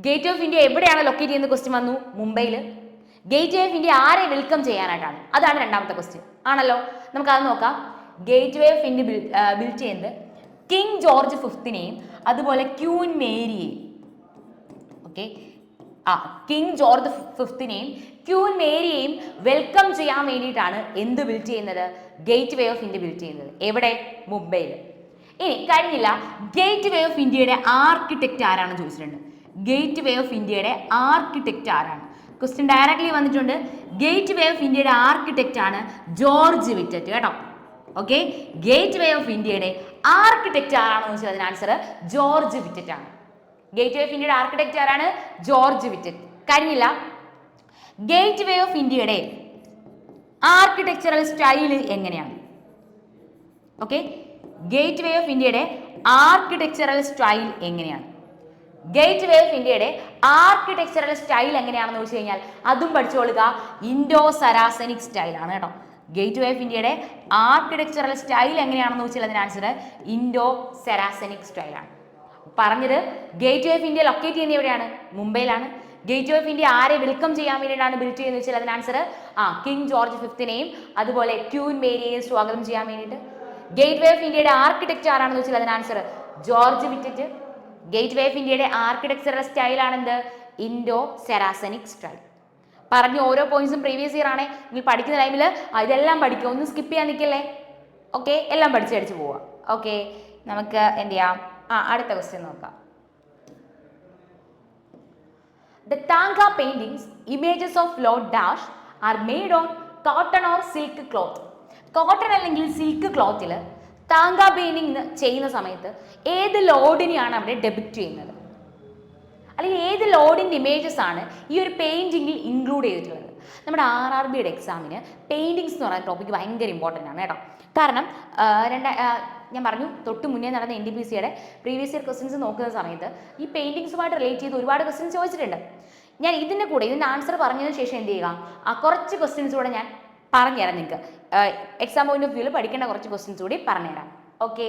ഗേറ്റ് ഓഫ് ഇന്ത്യ എവിടെയാണ് ലൊക്കേറ്റ് ചെയ്യുന്ന ക്വസ്റ്റ്യൻ വന്നു? മുംബൈയിൽ. ഗേറ്റ് വേ ഓഫ് ഇന്ത്യ ആരെ വെൽക്കം ചെയ്യാനായിട്ടാണ്? അതാണ് രണ്ടാമത്തെ ക്വസ്റ്റ്യൻ ആണല്ലോ. നമുക്കത് നോക്കാം. Gateway of India build ചെയ്യുന്നത് കിങ് ജോർജ് ഫിഫ്ത്തിനെയും അതുപോലെ ക്യൂൻ മേരിയെയും. ഓക്കെ, കിങ് ജോർജ് ഫിഫ്ത്തിനെയും ക്യൂൻ മേരിയെയും വെൽക്കം ചെയ്യാൻ വേണ്ടിയിട്ടാണ് എന്ത് ബിൽഡ് ചെയ്യുന്നത്? Gateway of India build ചെയ്യുന്നത്. എവിടെ? മുംബൈയിൽ. ഇനി കഴിഞ്ഞില്ല, ഗേറ്റ് വേ ഓഫ് ഇന്ത്യയുടെ ആർക്കിടെക്റ്റ് ആരാണെന്ന് ചോദിച്ചിട്ടുണ്ട്. ഗേറ്റ് വേ ഓഫ് ഇന്ത്യയുടെ ആർക്കിടെക്റ്റ് ആരാണ്? ക്വസ്റ്റ്യൻ ഡയറക്ട്ലി വന്നിട്ടുണ്ട്. ഗേറ്റ് വേ ഓഫ് ഇന്ത്യയുടെ ആർക്കിടെക്റ്റ് ആണ് ജോർജ് വിറ്ററ്റ് കേട്ടോ. ഓക്കെ, ഗേറ്റ് വേ ഓഫ് ഇന്ത്യയുടെ ആർക്കിടെക്റ്റ് ആരാണെന്ന് വെച്ചാൽ അതിന് ആൻസർ ജോർജ് വിറ്ററ്റ് ആണ്. ഗേറ്റ് വേ ഓഫ് ഇന്ത്യയുടെ ആർക്കിടെക്റ്റ് ആരാണ്? ജോർജ് വിറ്ററ്റ്. കഴിഞ്ഞില്ല, ഗേറ്റ് വേ ഓഫ് ഇന്ത്യയുടെ ആർക്കിടെക്ചറൽ സ്റ്റൈൽ എങ്ങനെയാണ്? ഓക്കെ, ഗേറ്റ് വേ ഓഫ് ഇന്ത്യയുടെ ആർക്കിടെക്ചറൽ സ്റ്റൈൽ എങ്ങനെയാണ്? ഗേറ്റ് വേ ഓഫ് ഇന്ത്യയുടെ ആർക്കിടെക്ചറൽ സ്റ്റൈൽ എങ്ങനെയാണെന്ന് ചോദിച്ചു കഴിഞ്ഞാൽ അതും പഠിച്ചുകൊള്ളുക. ഇൻഡോ സരാസനിക് സ്റ്റൈലാണ് കേട്ടോ. ഗേറ്റ് വേ ഓഫ് ഇന്ത്യയുടെ ആർക്കിടെക്ചറൽ സ്റ്റൈൽ എങ്ങനെയാണെന്ന് ചോദിച്ചാൽ അതിന് ആൻസർ ഇൻഡോ സെറാസനിക് സ്റ്റൈലാണ്. പറഞ്ഞത് gate way of India locate ചെയ്യുന്നത് എവിടെയാണ്? മുംബൈയിലാണ്. ഗേറ്റ് വേ ഓഫ് ഇന്ത്യ ആരെ വെൽക്കം ചെയ്യാൻ വേണ്ടിയിട്ടാണ് ബിൽഡ് ചെയ്യുന്നത് വെച്ചാൽ അതിന് ആൻസർ കിങ് ജോർജ് ഫിഫ്ത്തിനെയും അതുപോലെ ക്യൂൻ മേരിയെയും സ്വാഗതം ചെയ്യാൻ വേണ്ടിയിട്ട്. ഗേറ്റ് വേ ഓഫ് ഇന്ത്യയുടെ ആർക്കിടെക്ചർ ആരാണെന്ന് വെച്ചാൽ അതിന് answer George Wittet. Gateway of ഇന്ത്യയുടെ ആർക്കിടെക്ചറൽ സ്റ്റൈൽ ആണെന്ത്? Indo Saracenic style. പറഞ്ഞ ഓരോ പോയിന്റ്സും പ്രീവിയസ് ഇയർ ആണേ. നിങ്ങൾ പഠിക്കുന്ന ടൈമിൽ ഇതെല്ലാം പഠിക്കുക, ഒന്നും സ്കിപ്പ് ചെയ്യാൻ നിൽക്കല്ലേ. ഓക്കെ, എല്ലാം പഠിച്ചടിച്ച് പോവാം. ഓക്കെ, നമുക്ക് എന്ത് ചെയ്യാം? അടുത്ത ക്വസ്റ്റ്യൻ നോക്കാം. The Tanga paintings, images of Lord Dash are made on cotton or silk cloth. Cotton അല്ലെങ്കിൽ സിൽക്ക് ക്ലോത്തിൽ താങ്കാ പെയിന്റിങ് ചെയ്യുന്ന സമയത്ത് ഏത് ലോഡിനെയാണ് അവിടെ ഡെബിറ്റ് ചെയ്യുന്നത്, അല്ലെങ്കിൽ ഏത് ലോഡിൻ്റെ ഇമേജസ് ആണ് ഈ ഒരു പെയിൻറ്റിങ്ങിൽ ഇൻക്ലൂഡ് ചെയ്തിട്ടുള്ളത്? നമ്മുടെ RRBയുടെ എക്സാമിന് പെയിൻറ്റിങ്സ് എന്ന് പറയുന്ന ടോപ്പിക്ക് ഭയങ്കര ഇമ്പോർട്ടൻ്റ് ആണ് കേട്ടോ. കാരണം ഞാൻ പറഞ്ഞു തൊട്ട് മുന്നേ നടന്ന NTPCയുടെ പ്രീവിയസ് ഇയർ ക്വസ്റ്റ്യൻസ് നോക്കുന്ന സമയത്ത് ഈ പെയിൻറ്റിങ്സുമായിട്ട് റിലേറ്റ് ചെയ്ത് ഒരുപാട് ക്വസ്റ്റ്യൻസ് ചോദിച്ചിട്ടുണ്ട്. ഞാൻ ഇതിൻ്റെ ആൻസർ പറഞ്ഞതിന് ശേഷം എന്ത് ചെയ്യുക, കുറച്ച് ക്വസ്റ്റ്യൻസ് കൂടെ ഞാൻ പറഞ്ഞുതരാം നിങ്ങൾക്ക്. എക്സാം പോയിന്റ് ഓഫ് വ്യൂവിൽ പഠിക്കേണ്ട കുറച്ച് ക്വസ്റ്റ്യൻസ് കൂടി പറഞ്ഞുതരാം. ഓക്കെ,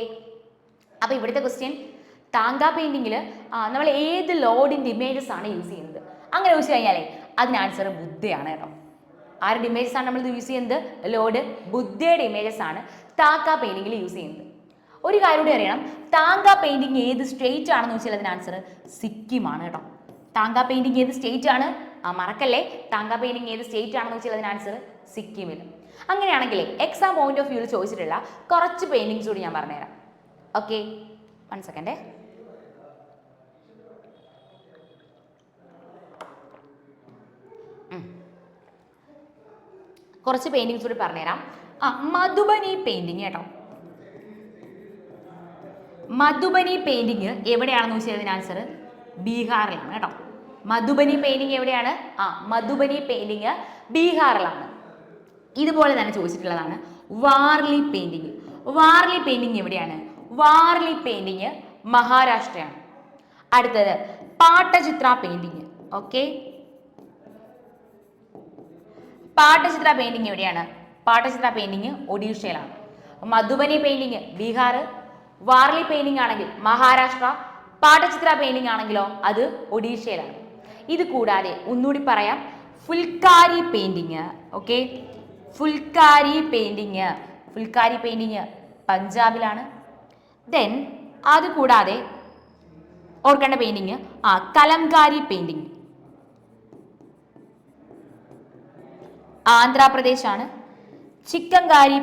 അപ്പോൾ ഇവിടുത്തെ ക്വസ്റ്റ്യൻ താങ്കാ പെയിൻറ്റിങ്ങിൽ നമ്മൾ ഏത് ലോഡിൻ്റെ ഇമേജസ് ആണ് യൂസ് ചെയ്യുന്നത്? അങ്ങനെ ചോദിച്ചു കഴിഞ്ഞാലേ അതിന് ആൻസർ ബുദ്ധയാണ് കേട്ടോ. ആരുടെ ഇമേജസ് ആണ് നമ്മൾ യൂസ് ചെയ്യുന്നത്? ലോഡ് ബുദ്ധയുടെ ഇമേജസ് ആണ് താങ്കാ പെയിൻറ്റിങ്ങിൽ യൂസ് ചെയ്യുന്നത്. ഒരു കാര്യം കൂടി അറിയണം, താങ്കാ പെയിൻറ്റിങ് ഏത് സ്റ്റേറ്റ് ആണെന്ന് ചോദിച്ചാൽ അതിന് ആൻസർ സിക്കിമാണ് കേട്ടോ. താങ്കാ പെയിൻറ്റിങ് ഏത് സ്റ്റേറ്റ് ആണ്? മറക്കല്ലേ, താങ്കാ പെയിൻറ്റിങ് ഏത് സ്റ്റേറ്റ് ആണെന്ന് വെച്ചാൽ അതിന് ആൻസർ സിക്കിമിൽ. അങ്ങനെയാണെങ്കിലേ എക്സാം പോയിന്റ് ഓഫ് വ്യൂവിൽ ചോദിച്ചിട്ടുള്ള കുറച്ച് പെയിൻറ്റിങ്സ് കൂടി ഞാൻ പറഞ്ഞുതരാം. Okay, 1 second. കുറച്ച് പെയിൻറ്റിങ്സ് കൂടി പറഞ്ഞുതരാം. മധുബനി പെയിൻറ്റിങ് കേട്ടോ. മധുബനി പെയിൻറ്റിങ് എവിടെയാണെന്ന് ചോദിച്ചാൽ അതിന് ആൻസർ ബീഹാറിലാണ് കേട്ടോ. മധുബനി പെയിൻറ്റിങ് എവിടെയാണ്? മധുബനി പെയിൻറ്റിങ് ബീഹാറിലാണ്. ഇതുപോലെ തന്നെ ചോദിച്ചിട്ടുള്ളതാണ് വാർലി പെയിൻറ്റിങ്. വാർലി പെയിൻറ്റിങ് എവിടെയാണ്? വാർലി പെയിൻറ്റിങ് മഹാരാഷ്ട്രയാണ്. അടുത്തത് Pattachitra painting. Okay, Pattachitra painting എവിടെയാണ്? പാട്ടചിത്ര പെയിൻറ്റിങ് ഒഡീഷയിലാണ്. മധുബനി പെയിൻറ്റിങ് ബീഹാർ, വാർലി പെയിൻറ്റിങ് ആണെങ്കിൽ മഹാരാഷ്ട്ര, പാട്ടചിത്ര പെയിൻറ്റിങ് ആണെങ്കിലോ അത് ഒഡീഷയിലാണ്. ഇത് കൂടാതെ ഒന്നുകൂടി പറയാം, Phulkari painting. Okay, Phulkari painting പഞ്ചാബിലാണ്. ദെൻ അത് കൂടാതെ ഓർക്കേണ്ട പെയിൻറ്റിങ് കലംകാരി പെയിൻറ്റിങ് ആന്ധ്രാപ്രദേശാണ്. ചിക്കൻകാരി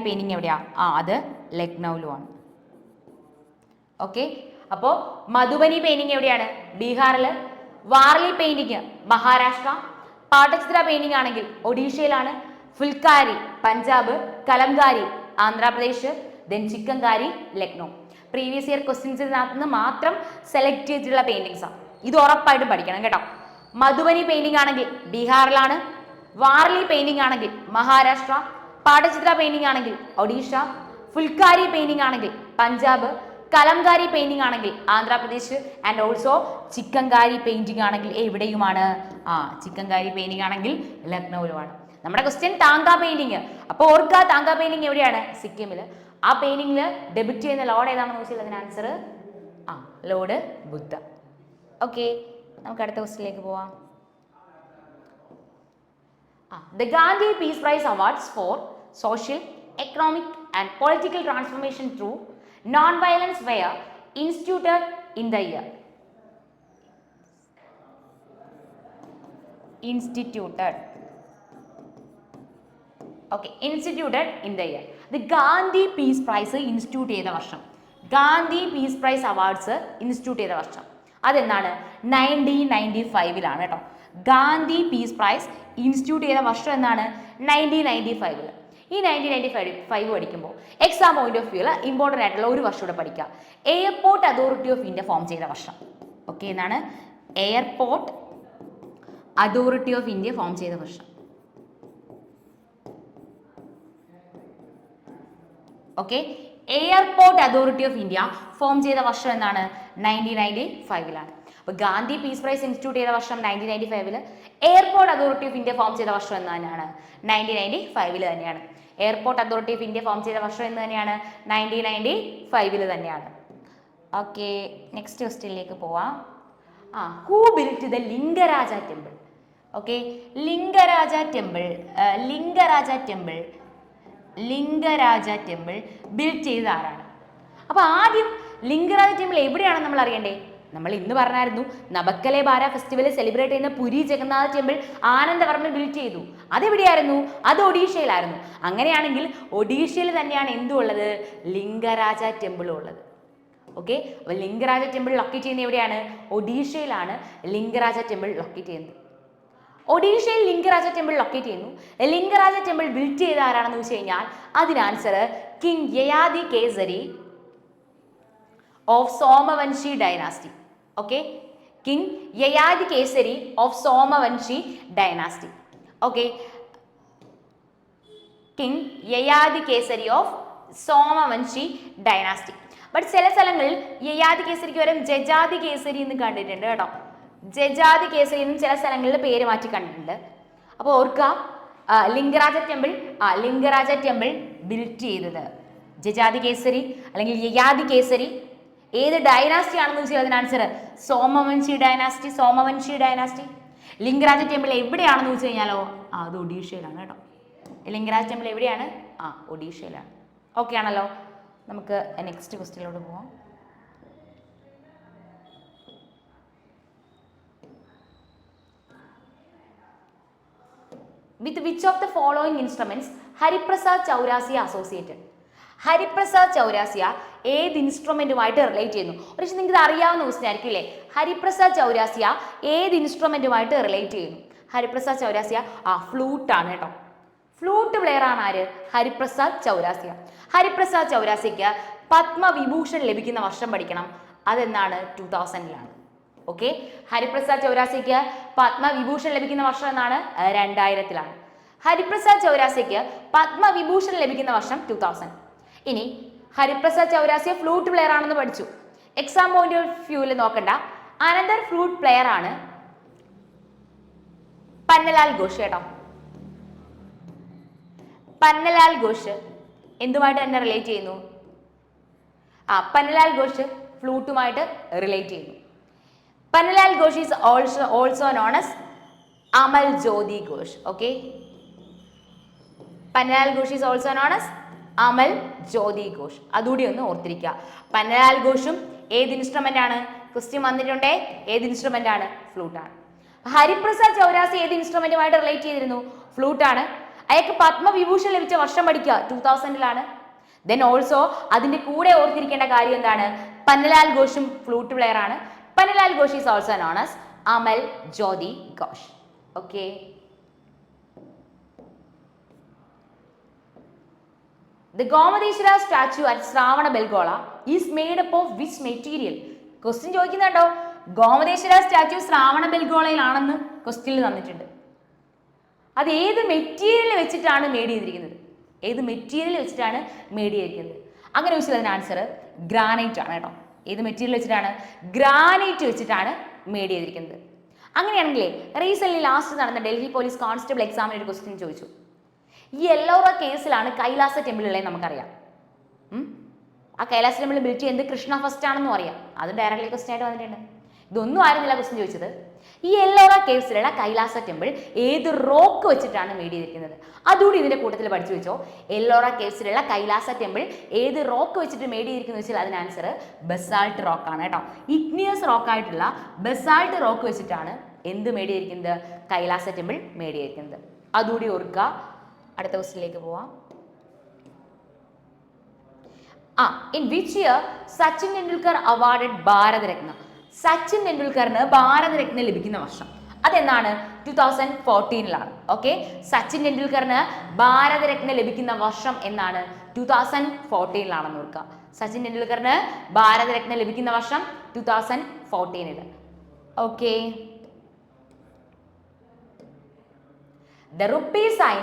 പെയിൻറ്റിങ് എവിടെയാ? അത് ലക്നൌവിലുമാണ്. ഓക്കെ, അപ്പോൾ മധുബനി പെയിൻറ്റിങ് എവിടെയാണ്? ബീഹാറിൽ. വാർലി പെയിൻറ്റിങ് മഹാരാഷ്ട്ര, പാട്ടചിത്ര പെയിൻറ്റിങ് ആണെങ്കിൽ ഒഡീഷയിലാണ്. Phulkari Punjab, Kalamkari Andhra Pradesh, then Chikankari Lucknow. Previous year ക്വസ്റ്റ്യൻസിനകത്ത് നിന്ന് മാത്രം സെലക്ട് ചെയ്തിട്ടുള്ള പെയിൻറ്റിങ്സ് ആണ്. ഇത് ഉറപ്പായിട്ടും പഠിക്കണം കേട്ടോ. മധുബനി പെയിൻറ്റിങ് ആണെങ്കിൽ ബീഹാറിലാണ്, വാർലി പെയിൻറ്റിങ് ആണെങ്കിൽ മഹാരാഷ്ട്ര, പാട്ടചിത്ര പെയിൻറ്റിങ് ആണെങ്കിൽ ഒഡീഷ, ഫുൽക്കാരി പെയിൻറ്റിങ് ആണെങ്കിൽ പഞ്ചാബ്, കലംകാരി പെയിൻറ്റിങ് ആണെങ്കിൽ Andhra Pradesh, and also chikankari painting ആണെങ്കിൽ എവിടെയുമാണ്? ചിക്കൻകാരി പെയിൻറ്റിങ് ആണെങ്കിൽ ലക്നൌവിലുമാണ്. നമ്മുടെ ക്വസ്റ്റ്യൻ താങ്കാ പെയിൻറ്റിങ്. അപ്പോൾ ഓർക്കുക, താങ്കാ പെയിൻറ്റിങ് എവിടെയാണ്? സിക്കിമിൽ. ആ പെയിൻറ്റിങ്ങിൽ ഡെബിറ്റ് ചെയ്യുന്ന ലോഡ് ഏതാണെന്ന് ചോദിച്ചാൽ അതിന് ആൻസർ ലോഡ് ബുദ്ധ. ഓക്കെ, നമുക്ക് അടുത്ത ക്വസ്റ്റ്യനിലേക്ക് പോവാം. The Gandhi Peace Prize Awards for Social, Economic and Political Transformation through Non-Violence were instituted in the year. Instituted in the year. The Gandhi Peace Prize institute ചെയ്ത വർഷം, Gandhi peace prize awards institute ചെയ്ത വർഷം അതെന്താണ്? 1995 കേട്ടോ. Gandhi peace price institute ചെയ്ത വർഷം എന്നാണ്? 1995. ഈ 1995 പഠിക്കുമ്പോൾ എക്സാം പോയിന്റ് ഓഫ് വ്യൂവിൽ ഇമ്പോർട്ടൻ്റ് ആയിട്ടുള്ള ഒരു വർഷം കൂടെ പഠിക്കുക. Airport authority of India form ചെയ്ത വർഷം. ഓക്കെ, എന്നാണ്? Airport authority of India form ചെയ്ത വർഷം. Okay, airport authority of India form ചെയ്ത വർഷം എന്നാണ്? 1995. അപ്പോൾ ഗാന്ധി പീസ് പ്രൈസ് ഇൻസ്റ്റിറ്റ്യൂട്ട് ചെയ്ത വർഷം 1995, airport authority of India form ചെയ്ത വർഷം എന്ന് തന്നെയാണ്? 1995 തന്നെയാണ്. Airport authority of India form ചെയ്ത വർഷം എന്ന് തന്നെയാണ്? 1995 തന്നെയാണ്. ഓക്കെ, നെക്സ്റ്റ് ക്വസ്റ്റ്യനിലേക്ക് പോവാം. Who built the Lingaraja temple? Okay, Lingaraja temple build ചെയ്ത ആരാണ്? അപ്പോൾ ആദ്യം ലിംഗരാജ ടെമ്പിൾ എവിടെയാണെന്ന് നമ്മൾ അറിയണ്ടേ? നമ്മൾ ഇന്ന് പറഞ്ഞായിരുന്നു നബക്കലെ ബാര ഫെസ്റ്റിവൽ സെലിബ്രേറ്റ് ചെയ്യുന്ന പുരി ജഗന്നാഥ ടെമ്പിൾ ആനന്ദവർമ്മ ബിൽഡ് ചെയ്തു. അതെവിടെയായിരുന്നു? അത് ഒഡീഷയിലായിരുന്നു. അങ്ങനെയാണെങ്കിൽ ഒഡീഷയിൽ തന്നെയാണ് എന്തുള്ളത്? ലിംഗരാജ ടെമ്പിളും ഉള്ളത്. ഓക്കെ, അപ്പോൾ ലിംഗരാജ ടെമ്പിൾ ലൊക്കേറ്റ് ചെയ്യുന്നത് എവിടെയാണ്? ഒഡീഷയിലാണ് ലിംഗരാജ ടെമ്പിൾ ലൊക്കേറ്റ് ചെയ്യുന്നത്. ഒഡീഷയിൽ ലിംഗരാജ ടെമ്പിൾ ലൊക്കേറ്റ് ചെയ്യുന്നു. ലിംഗരാജ ടെമ്പിൾ ബിൽറ്റ് ചെയ്ത ആരാണെന്ന് വെച്ച് കഴിഞ്ഞാൽ അതിന് answer king Yayati Kesari of Somavanshi dynasty. Okay, king Yayati Kesari of Somavanshi dynasty. Okay, king Yayati Kesari of Somavanshi dynasty. But ചില സ്ഥലങ്ങളിൽ യയാതി കേസരിക്ക് പകരം ജജാതി കേസരി എന്ന് കണ്ടിട്ടുണ്ട് കേട്ടോ. ജജാതി കേസരി എന്നും ചില സ്ഥലങ്ങളിൽ പേര് മാറ്റി കണ്ടിട്ടുണ്ട്. അപ്പോൾ ഓർക്കുക, ലിംഗരാജ ടെമ്പിൾ ബിൽറ്റ് ചെയ്തത് ജജാതി കേസരി അല്ലെങ്കിൽ യയാതി കേസരി ഏത് ഡൈനാസ്റ്റി ആണെന്ന് വെച്ചാൽ അതിന് ആൻസർ സോമവംശി ഡൈനാസ്റ്റി. ലിംഗരാജ ടെമ്പിൾ എവിടെയാണെന്ന് വെച്ച് കഴിഞ്ഞാലോ അത് ഒഡീഷയിലാണ് കേട്ടോ. ലിംഗരാജ ടെമ്പിൾ എവിടെയാണ്? ഒഡീഷയിലാണ്. ഓക്കെ ആണല്ലോ. നമുക്ക് നെക്സ്റ്റ് ക്വസ്റ്റ്യനിലോട്ട് പോവാം. With which of the following instruments Hariprasad Chaurasia associated? Hariprasad Chaurasia ഏത് ഇൻസ്ട്രുമെന്റുമായിട്ട് റിലേറ്റ് ചെയ്യുന്നു? ഒരു പക്ഷേ നിങ്ങൾക്ക് ഇത് അറിയാവുന്ന ക്വസ്റ്റ്യൻ ആയിരിക്കും അല്ലേ. ഹരിപ്രസാദ് ചൗരാസിയ ഏത് ഇൻസ്ട്രുമെന്റുമായിട്ട് റിലേറ്റ് ചെയ്യുന്നു? ഹരിപ്രസാദ് ചൗരാസിയ ഫ്ലൂട്ട് ആണ് കേട്ടോ. ഫ്ലൂട്ട് പ്ലെയർ ആണ് ആര്? ഹരിപ്രസാദ് ചൗരാസിയ. ഹരിപ്രസാദ് ചൗരാസിക്ക് പത്മവിഭൂഷൺ ലഭിക്കുന്ന വർഷം പഠിക്കണം. അതെന്നാണ്? 2000-ലാണ്. ഓക്കെ, ഹരിപ്രസാദ് ചൗരാസിക്ക് പത്മവിഭൂഷൺ ലഭിക്കുന്ന വർഷം എന്നാണ്? 2000-ലാണ്. ഹരിപ്രസാദ് ചൗരാസിക്ക് പത്മവിഭൂഷൺ ലഭിക്കുന്ന വർഷം 2000. ഇനി ഹരിപ്രസാദ് ചൗരാസിയ ഫ്ലൂട്ട് പ്ലെയർ ആണെന്ന് പഠിച്ചു. എക്സാം പോയിന്റ് ഓഫ് വ്യൂവിൽ നോക്കണ്ട. അനദർ ഫ്ലൂട്ട് പ്ലെയർ ആണ് പന്നലാൽ ഘോഷ് കേട്ടോ. പന്നലാൽ ഘോഷ് എന്തുമായിട്ട് തന്നെ റിലേറ്റ് ചെയ്യുന്നു? പന്നലാൽ ഘോഷ് ഫ്ലൂട്ടുമായിട്ട് റിലേറ്റ് ചെയ്യുന്നു. Pannalal Ghosh is also known as Amal Jyoti Ghosh. Okay, Pannalal Ghosh is also known as Amal Jyoti Ghosh. അതുകൂടി ഒന്ന് ഓർത്തിരിക്കുക. പന്നലാൽ ഘോഷും ഏത് ഇൻസ്ട്രുമെന്റ് ആണ്? ക്വസ്റ്റ്യൻ വന്നിട്ടുണ്ടേ, ഏത് ഇൻസ്ട്രുമെന്റ് ആണ്? ഫ്ലൂട്ടാണ്. ഹരിപ്രസാദ് ചൗരാസി ഏത് ഇൻസ്ട്രുമെന്റുമായിട്ട് റിലേറ്റ് ചെയ്തിരുന്നു? ഫ്ലൂട്ടാണ്. അയാൾക്ക് പത്മവിഭൂഷൺ ലഭിച്ച വർഷം പഠിക്കുക 2000-ലാണ്. ദെൻ ഓൾസോ അതിന്റെ കൂടെ ഓർത്തിരിക്കേണ്ട കാര്യം എന്താണ്? പന്നലാൽ ഘോഷും ഫ്ലൂട്ട് പ്ലെയർ ആണ്. Pannalal Ghosh is also known as Amal Jyoti Ghosh. Okay, the Gomadeshwara statue at Sravana Belgola is made up of which material? Question ചോദിക്കുന്നുണ്ടോ? ഗോമതേശ്വര സ്റ്റാച്യു ശ്രാവണ ബെൽഗോളയിലാണെന്ന് ക്വസ്റ്റ്യനിൽ തന്നിട്ടുണ്ട്. അത് ഏത് മെറ്റീരിയൽ വെച്ചിട്ടാണ് മേഡ് ചെയ്തിരിക്കുന്നത്? ഏത് മെറ്റീരിയൽ വെച്ചിട്ടാണ് മേഡ് ചെയ്തിരിക്കുന്നത്? അങ്ങനെ ചോദിച്ചാൽ അതിന് ആൻസർ ഗ്രാനൈറ്റ് ആണ് കേട്ടോ. ഏത് മെറ്റീരിയൽ വെച്ചിട്ടാണ്? ഗ്രാനൈറ്റ് വെച്ചിട്ടാണ് മേഡ് ചെയ്തിരിക്കുന്നത്. അങ്ങനെയാണെങ്കിലേ റീസെന്റ് ലാസ്റ്റ് നടന്ന ഡൽഹി പോലീസ് കോൺസ്റ്റബിൾ എക്സാമിന് ഒരു ക്വസ്റ്റ്യൻ ചോദിച്ചു. ഈ എല്ലോറ കേസിലാണ് കൈലാസ ടെമ്പിൾ ഉള്ളത് നമുക്കറിയാം. ആ കൈലാസ ടെമ്പിൾ ബിൽറ്റ് ചെയ്യുന്നത് കൃഷ്ണ ഫസ്റ്റ് ആണെന്നും അറിയാം. അത് ഡയറക്റ്റ്ലി ക്വസ്റ്റ്യൻ ആയിട്ട് വന്നിട്ടുണ്ട്. ഇതൊന്നും ആയിരുന്നില്ല ക്വസ്റ്റ്യൻ ചോദിച്ചത്. ഈ എല്ലോറ കേവ്സിലുള്ള കൈലാസ ടെമ്പിൾ ഏത് റോക്ക് വെച്ചിട്ടാണ് മേഡ് ചെയ്തിരിക്കുന്നത്? അതുകൂടി ഇതിന്റെ കൂട്ടത്തിൽ പഠിച്ചു വെച്ചോ. എല്ലോറ കേവ്സിലുള്ള കൈലാസ ടെമ്പിൾ ഏത് റോക്ക് വെച്ചിട്ട് മേഡ് ചെയ്തിരിക്കുന്നത് വെച്ചാൽ അതിന് ആൻസർ ബസാൾട്ട് റോക്ക് ആണ് കേട്ടോ. ഇഗ്നിയസ് റോക്ക് ആയിട്ടുള്ള ബസാൾട്ട് റോക്ക് വെച്ചിട്ടാണ് എന്ത് മേഡ് ചെയ്തിരിക്കുന്നത്? കൈലാസ ടെമ്പിൾ മേഡ് ചെയ്തിരിക്കുന്നത്. അതുകൂടി ഓർക്കുക. അടുത്ത ക്വസ്റ്റ്യനിലേക്ക് പോവാം. In which year Sachin Tendulkar awarded Bharat Ratna? Sachin ടെണ്ടുൽക്കറിന് ഭാരതരത്ന ലഭിക്കുന്ന വർഷം അതെന്നാണ്? 2014-ലാണ്. ഓക്കെ, സച്ചിൻ ടെണ്ടുൽക്കറിന് ഭാരതരത്ന ലഭിക്കുന്ന വർഷം എന്നാണ്? 2014-ലാണെന്ന് ഓർക്കുക. സച്ചിൻ ടെണ്ടുൽക്കറിന് ഭാരതരത്ന ലഭിക്കുന്ന വർഷം 2014. ഓക്കെ, ദ റുപ്പി സൈൻ,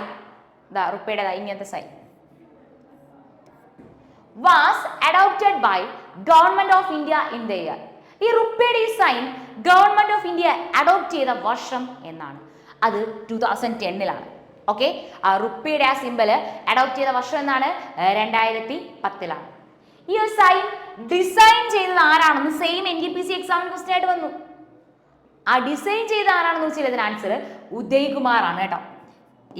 റുപ്പയുടെ ഇങ്ങനത്തെ sign was adopted by Government of India in the year. ഈ റുപ്പയുടെ ഈ sign government of India adopt ചെയ്ത വർഷം എന്നാണ്? അത് 2010-ലാണ്. ഓക്കെ, ആ റുപ്പയുടെ ആ സിമ്പൽ അഡോപ്റ്റ് ചെയ്ത വർഷം എന്നാണ്? 2010-ലാണ്. ഈ ഒരു സൈൻ ഡിസൈൻ ചെയ്തത് ആരാണെന്ന് സെയിം NTPC എക്സാമിന് ക്വസ്റ്റ്യൻ ആയിട്ട് വന്നു. ആ ഡിസൈൻ ചെയ്ത ആരാണെന്ന് വെച്ചാൽ ഇതിന് ആൻസർ ഉദയ് കുമാർ ആണ് കേട്ടോ.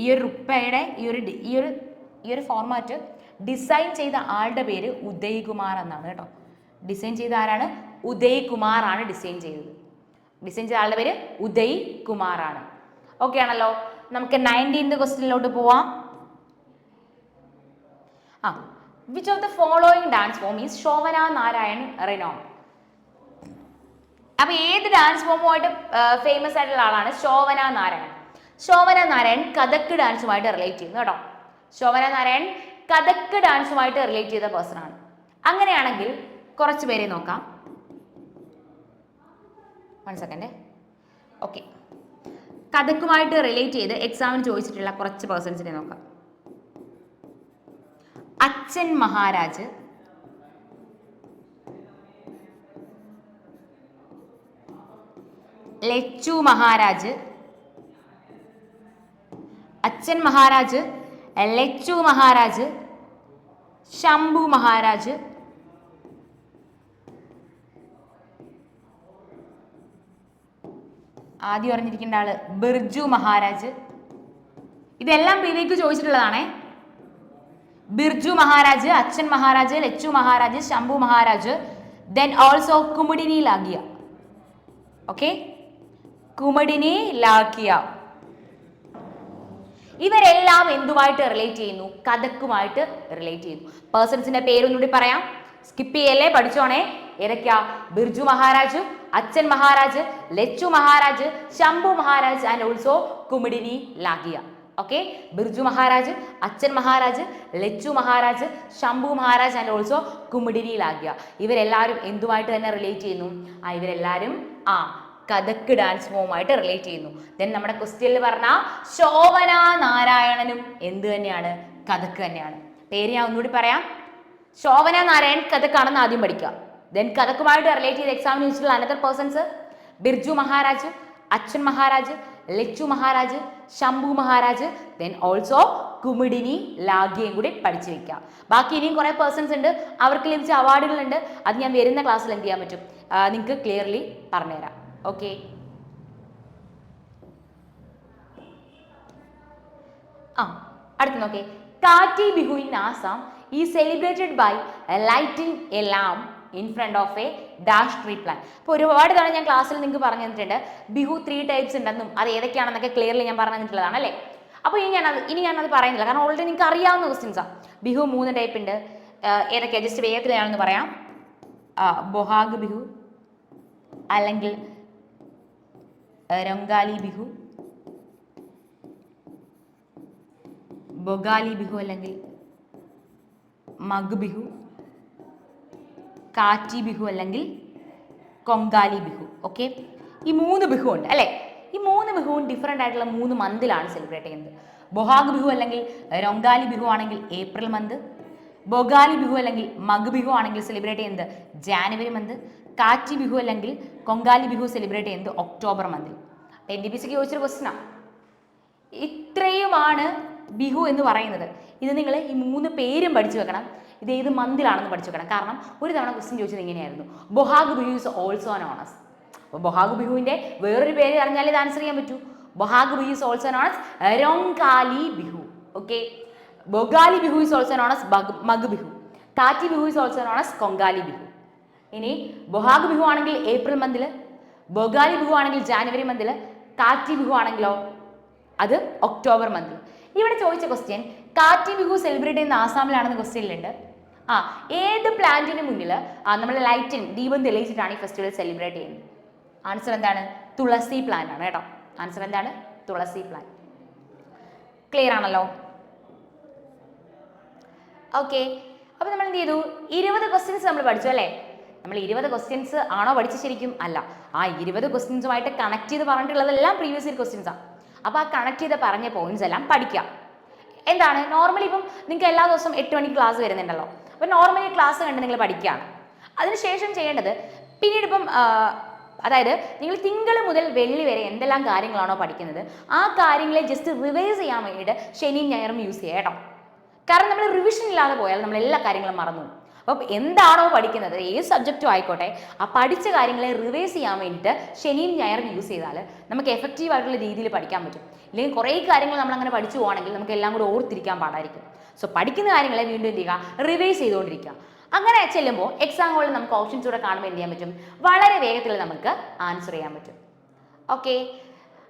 ഈ ഒരു റുപ്പയുടെ ഈ ഒരു ഫോർമാറ്റ് ഡിസൈൻ ചെയ്ത ആളുടെ പേര് ഉദയ് കുമാർ എന്നാണ് കേട്ടോ. ഡിസൈൻ ചെയ്ത ആരാണ്? ഉദയ് കുമാർ ആണ് ഡിസൈൻ ചെയ്തത്. ഡിസൈൻ ചെയ്ത ആളുടെ പേര് ഉദയ് കുമാർ ആണ്. ഓക്കെ ആണല്ലോ. നമുക്ക് 19th ക്വസ്റ്റ്യനിലോട്ട് പോവാം. Which of the following dance form is Shovana Narayan renown? അപ്പൊ ഏത് ഡാൻസ് ഫോമുമായിട്ട് ഫേമസ് ആയിട്ടുള്ള ആളാണ് ശോഭന നാരായൺ? ശോഭന നാരായൺ കഥക് ഡാൻസുമായിട്ട് റിലേറ്റ് ചെയ്യുന്നു കേട്ടോ. ശോഭന നാരായൺ കഥക് ഡാൻസുമായിട്ട് റിലേറ്റ് ചെയ്ത പേഴ്സൺ ആണ്. അങ്ങനെയാണെങ്കിൽ കുറച്ച് പേരെ നോക്കാം. 1 സെക്കൻഡ്. ഓക്കെ, കഥക്കുമായിട്ട് റിലേറ്റ് ചെയ്ത് എക്സാമിന് ചോദിച്ചിട്ടുള്ള കുറച്ച് പേഴ്സൺസിനെ നോക്കാം. അച്ഛൻ മഹാരാജ്, ലച്ചു മഹാരാജ്, അച്ഛൻ മഹാരാജ്, ലച്ചു മഹാരാജ്, ശംഭു മഹാരാജ്, ആദ്യം അറിഞ്ഞിരിക്കേണ്ട ആള് ബിർജു മഹാരാജ്. ഇതെല്ലാം പ്രീവിക്ക് ചോദിച്ചിട്ടുള്ളതാണേ. Birju Maharaj, Achhan Maharaj, Lachhu Maharaj, Shambhu Maharaj, then also Kumudini Lakhia. Okay, Kumudini Lakhia. ഇവരെല്ലാം എന്തുമായിട്ട് റിലേറ്റ് ചെയ്യുന്നു? കഥക്കുമായിട്ട് റിലേറ്റ് ചെയ്യുന്നു. പേഴ്സൺസിന്റെ പേരൊന്നുകൂടി പറയാം, സ്കിപ്പ് ചെയ്യല്ലേ, പഠിച്ചോണേ. ഏതൊക്കെയാ? Birju Maharaj, Achhan Maharaj, Lachhu Maharaj, Shambhu Maharaj and also Kumudini Lakhia. Okay, Birju Maharaj, Achhan Maharaj, Lachhu Maharaj, Shambhu Maharaj and also Kumudini Lakhia. ഇവരെല്ലാവരും എന്തുമായിട്ട് തന്നെ റിലേറ്റ് ചെയ്യുന്നു? ഇവരെല്ലാവരും കഥക് ഡാൻസ് ഫോമുമായിട്ട് റിലേറ്റ് ചെയ്യുന്നു. ദെൻ നമ്മുടെ ക്വസ്റ്റ്യനിൽ പറഞ്ഞ ശോഭന നാരായണനും എന്ത് തന്നെയാണ്? കഥക് തന്നെയാണ്. പേര് ഞാൻ ഒന്നുകൂടി പറയാം. ശോഭന നാരായൺ കഥക്കാണെന്ന് ആദ്യം പഠിക്കുക. ദെൻ കഥക്കുമായിട്ട് റിലേറ്റ് ചെയ്ത് എക്സാമിന് ചോദിച്ചിട്ടുള്ള another persons Birju Maharaj, Achhan Maharaj, Lachhu Maharaj, Shambhu Maharaj, then also കുമുഡിനി ലാഗിയയും കൂടി പഠിച്ചു വെക്കുക. ബാക്കി ഇനിയും കുറെ പേഴ്സൺസ് ഉണ്ട്, അവർക്ക് ലഭിച്ച അവാർഡുകളുണ്ട്. അത് ഞാൻ വരുന്ന ക്ലാസ്സിൽ എന്ത് ചെയ്യാൻ പറ്റും, നിങ്ങൾക്ക് ക്ലിയർലി പറഞ്ഞുതരാം. ഓക്കെ, അടുത്ത് നോക്കേ. കാറ്റി Bihu in Assam is celebrated by lighting a lamp in front of a dash tree plant. അപ്പോൾ ഒരുപാട് തവണ ഞാൻ ക്ലാസ്സിൽ നിങ്ങൾക്ക് പറഞ്ഞു തന്നിട്ടുണ്ട് ബിഹു 3 ടൈപ്സ് ഉണ്ടെന്നും അത് ഏതൊക്കെയാണെന്നൊക്കെ ക്ലിയർലി ഞാൻ പറഞ്ഞു തന്നിട്ടുള്ളതാണ് അല്ലേ. അപ്പോൾ ഇനി ഞാനത് പറയുന്നില്ല, കാരണം ഓൾറെഡി നിങ്ങൾക്ക് അറിയാവുന്ന ക്വസ്റ്റ്യൻസാണ്. ബിഹു 3 ടൈപ്പ് ഉണ്ട്. ഏതൊക്കെയാണ്? ജസ്റ്റ് വേഗത്തിൽ ഞാനൊന്ന് പറയാം. ബൊഹാഗ് ബിഹു അല്ലെങ്കിൽ രംഗാലി ബിഹു, ബൊഗാലി ബിഹു അല്ലെങ്കിൽ മഗ് ബിഹു, കാറ്റി ബിഹു അല്ലെങ്കിൽ കൊങ്കാലി ബിഹു. ഓക്കെ, ഈ 3 ബിഹു ഉണ്ട് അല്ലേ. ഈ 3 ബിഹുവും ഡിഫറെൻ്റ് ആയിട്ടുള്ള 3 മന്തിലാണ് സെലിബ്രേറ്റ് ചെയ്യുന്നത്. ബൊഹാഗ് ബിഹു അല്ലെങ്കിൽ രൊങ്കാലി ബിഹു ആണെങ്കിൽ ഏപ്രിൽ മന്ത്, ബൊഗാലി ബിഹു അല്ലെങ്കിൽ മഗ് ബിഹു ആണെങ്കിൽ സെലിബ്രേറ്റ് ചെയ്യുന്നത് ജാനുവരി മന്ത്, കാറ്റി ബിഹു അല്ലെങ്കിൽ കൊങ്കാലി ബിഹു സെലിബ്രേറ്റ് ചെയ്യുന്നത് ഒക്ടോബർ മന്തിൽ. NTPCക്ക് ചോദിച്ചൊരു ക്വസ്റ്റ്യനാണ്. ഇത്രയുമാണ് ബിഹു എന്ന് പറയുന്നത്. ഇത് നിങ്ങൾ ഈ 3 പേരും പഠിച്ചു വെക്കണം. ഇത് ഏത് മന്തിലാണെന്ന് പഠിച്ചു വെക്കണം. കാരണം ഒരു തവണ ക്വസ്റ്റ്യൻ ചോദിച്ചത് ഇങ്ങനെയായിരുന്നു, Bohag Bihu is also known as. അപ്പോൾ ബൊഹാഗ് ബിഹുവിൻ്റെ വേറൊരു പേര് അറിഞ്ഞാൽ ഇത് ആൻസർ ചെയ്യാൻ പറ്റൂ. Bohag Bihu is also known as Rongali Bihu. Okay, Bhogali Bihu is also known as Magh Bihu, Kati Bihu is also known as Kongali Bihu. ഇനി ബൊഹാഗ് ബിഹു ആണെങ്കിൽ ഏപ്രിൽ മന്തിൽ, ബൊഗാലി ബിഹു ആണെങ്കിൽ ജാനുവരി മന്തിൽ, കാറ്റി ബിഹു ആണെങ്കിലോ അത് ഒക്ടോബർ മന്തിൽ. ഇവിടെ ചോദിച്ച ക്വസ്റ്റ്യൻ കാറ്റി ബിഹു സെലിബ്രേറ്റ് ചെയ്യുന്ന ആസാമിലാണെന്ന് ക്വസ്റ്റ്യനിലുണ്ട്. ഏത് പ്ലാന്റിന് മുന്നിൽ നമ്മൾ ലൈറ്റിന് ദീപം തെളിയിച്ചിട്ടാണ് ഈ ഫെസ്റ്റിവൽ സെലിബ്രേറ്റ് ചെയ്യുന്നത്? ആൻസർ എന്താണ്? തുളസി പ്ലാന്റ് ആണ് കേട്ടോ. ആൻസർ എന്താണ്? തുളസി പ്ലാന്റ്. ക്ലിയർ ആണല്ലോ? ഓക്കെ, അപ്പോൾ നമ്മൾ എന്ത് ചെയ്തു? 20 ക്വസ്റ്റ്യൻസ് നമ്മൾ പഠിച്ചു അല്ലേ. നമ്മൾ 20 ക്വസ്റ്റ്യൻസ് ആണോ പഠിച്ചു? ശരിക്കും അല്ല. ആ 20 ക്വസ്റ്റ്യൻസുമായിട്ട് കണക്ട് ചെയ്ത് പറഞ്ഞിട്ടുള്ളതെല്ലാം പ്രീവിയസ് ഇയർ ക്വസ്റ്റ്യൻസാണ്. അപ്പോൾ ആ കണക്ട് ചെയ്ത് പറഞ്ഞ പോയിന്റ്സ് എല്ലാം പഠിക്കാം. എന്താണ് നോർമലി ഇപ്പം നിങ്ങൾക്ക് എല്ലാ ദിവസവും 8 മണിക്ക് ക്ലാസ് വരുന്നുണ്ടല്ലോ. അപ്പോൾ നോർമലി ക്ലാസ് കണ്ട് നിങ്ങൾ പഠിക്കുകയാണ്. അതിനുശേഷം ചെയ്യേണ്ടത് പിന്നീട് ഇപ്പം അതായത് നിങ്ങൾ തിങ്കൾ മുതൽ വെള്ളി വരെ എന്തെല്ലാം കാര്യങ്ങളാണോ പഠിക്കുന്നത് ആ കാര്യങ്ങളെ ജസ്റ്റ് റിവൈസ് ചെയ്യാൻ വേണ്ടിയിട്ട് ശനിയും ഞായറും യൂസ് ചെയ്യുക കേട്ടോ. കാരണം നമ്മൾ റിവിഷൻ ഇല്ലാതെ പോയാൽ നമ്മൾ എല്ലാ കാര്യങ്ങളും മറന്നു. അപ്പം എന്താണോ പഠിക്കുന്നത്, ഏത് സബ്ജക്റ്റും ആയിക്കോട്ടെ, ആ പഠിച്ച കാര്യങ്ങളെ റിവൈസ് ചെയ്യാൻ വേണ്ടിയിട്ട് ശനിയും ഞായറും യൂസ് ചെയ്താൽ നമുക്ക് എഫക്റ്റീവ് ആയിട്ടുള്ള രീതിയിൽ പഠിക്കാൻ പറ്റും. ഇല്ലെങ്കിൽ കുറേ കാര്യങ്ങൾ നമ്മൾ അങ്ങനെ പഠിച്ചു പോകണമെങ്കിൽ നമുക്ക് എല്ലാം കൂടി ഓർത്തിരിക്കാൻ പാടായിരിക്കും. സോ പഠിക്കുന്ന കാര്യങ്ങളെ വീണ്ടും എന്ത് ചെയ്യുക? റിവൈസ് ചെയ്തുകൊണ്ടിരിക്കുക. അങ്ങനെ ചെല്ലുമ്പോൾ എക്സാം ഹോളിൽ നമുക്ക് ഓപ്ഷൻസ് കൂടെ കാണുമ്പോൾ എന്ത് ചെയ്യാൻ പറ്റും? വളരെ വേഗത്തിൽ നമുക്ക് ആൻസർ ചെയ്യാൻ പറ്റും. ഓക്കെ,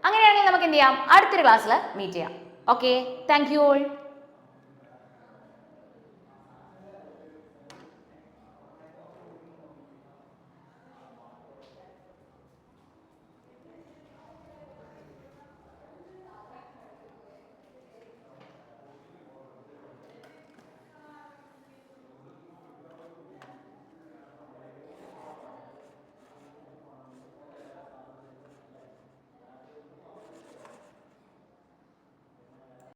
അങ്ങനെയാണെങ്കിൽ നമുക്ക് എന്ത് ചെയ്യാം? അടുത്തൊരു ക്ലാസ്സിൽ മീറ്റ് ചെയ്യാം. Okay, thank you all.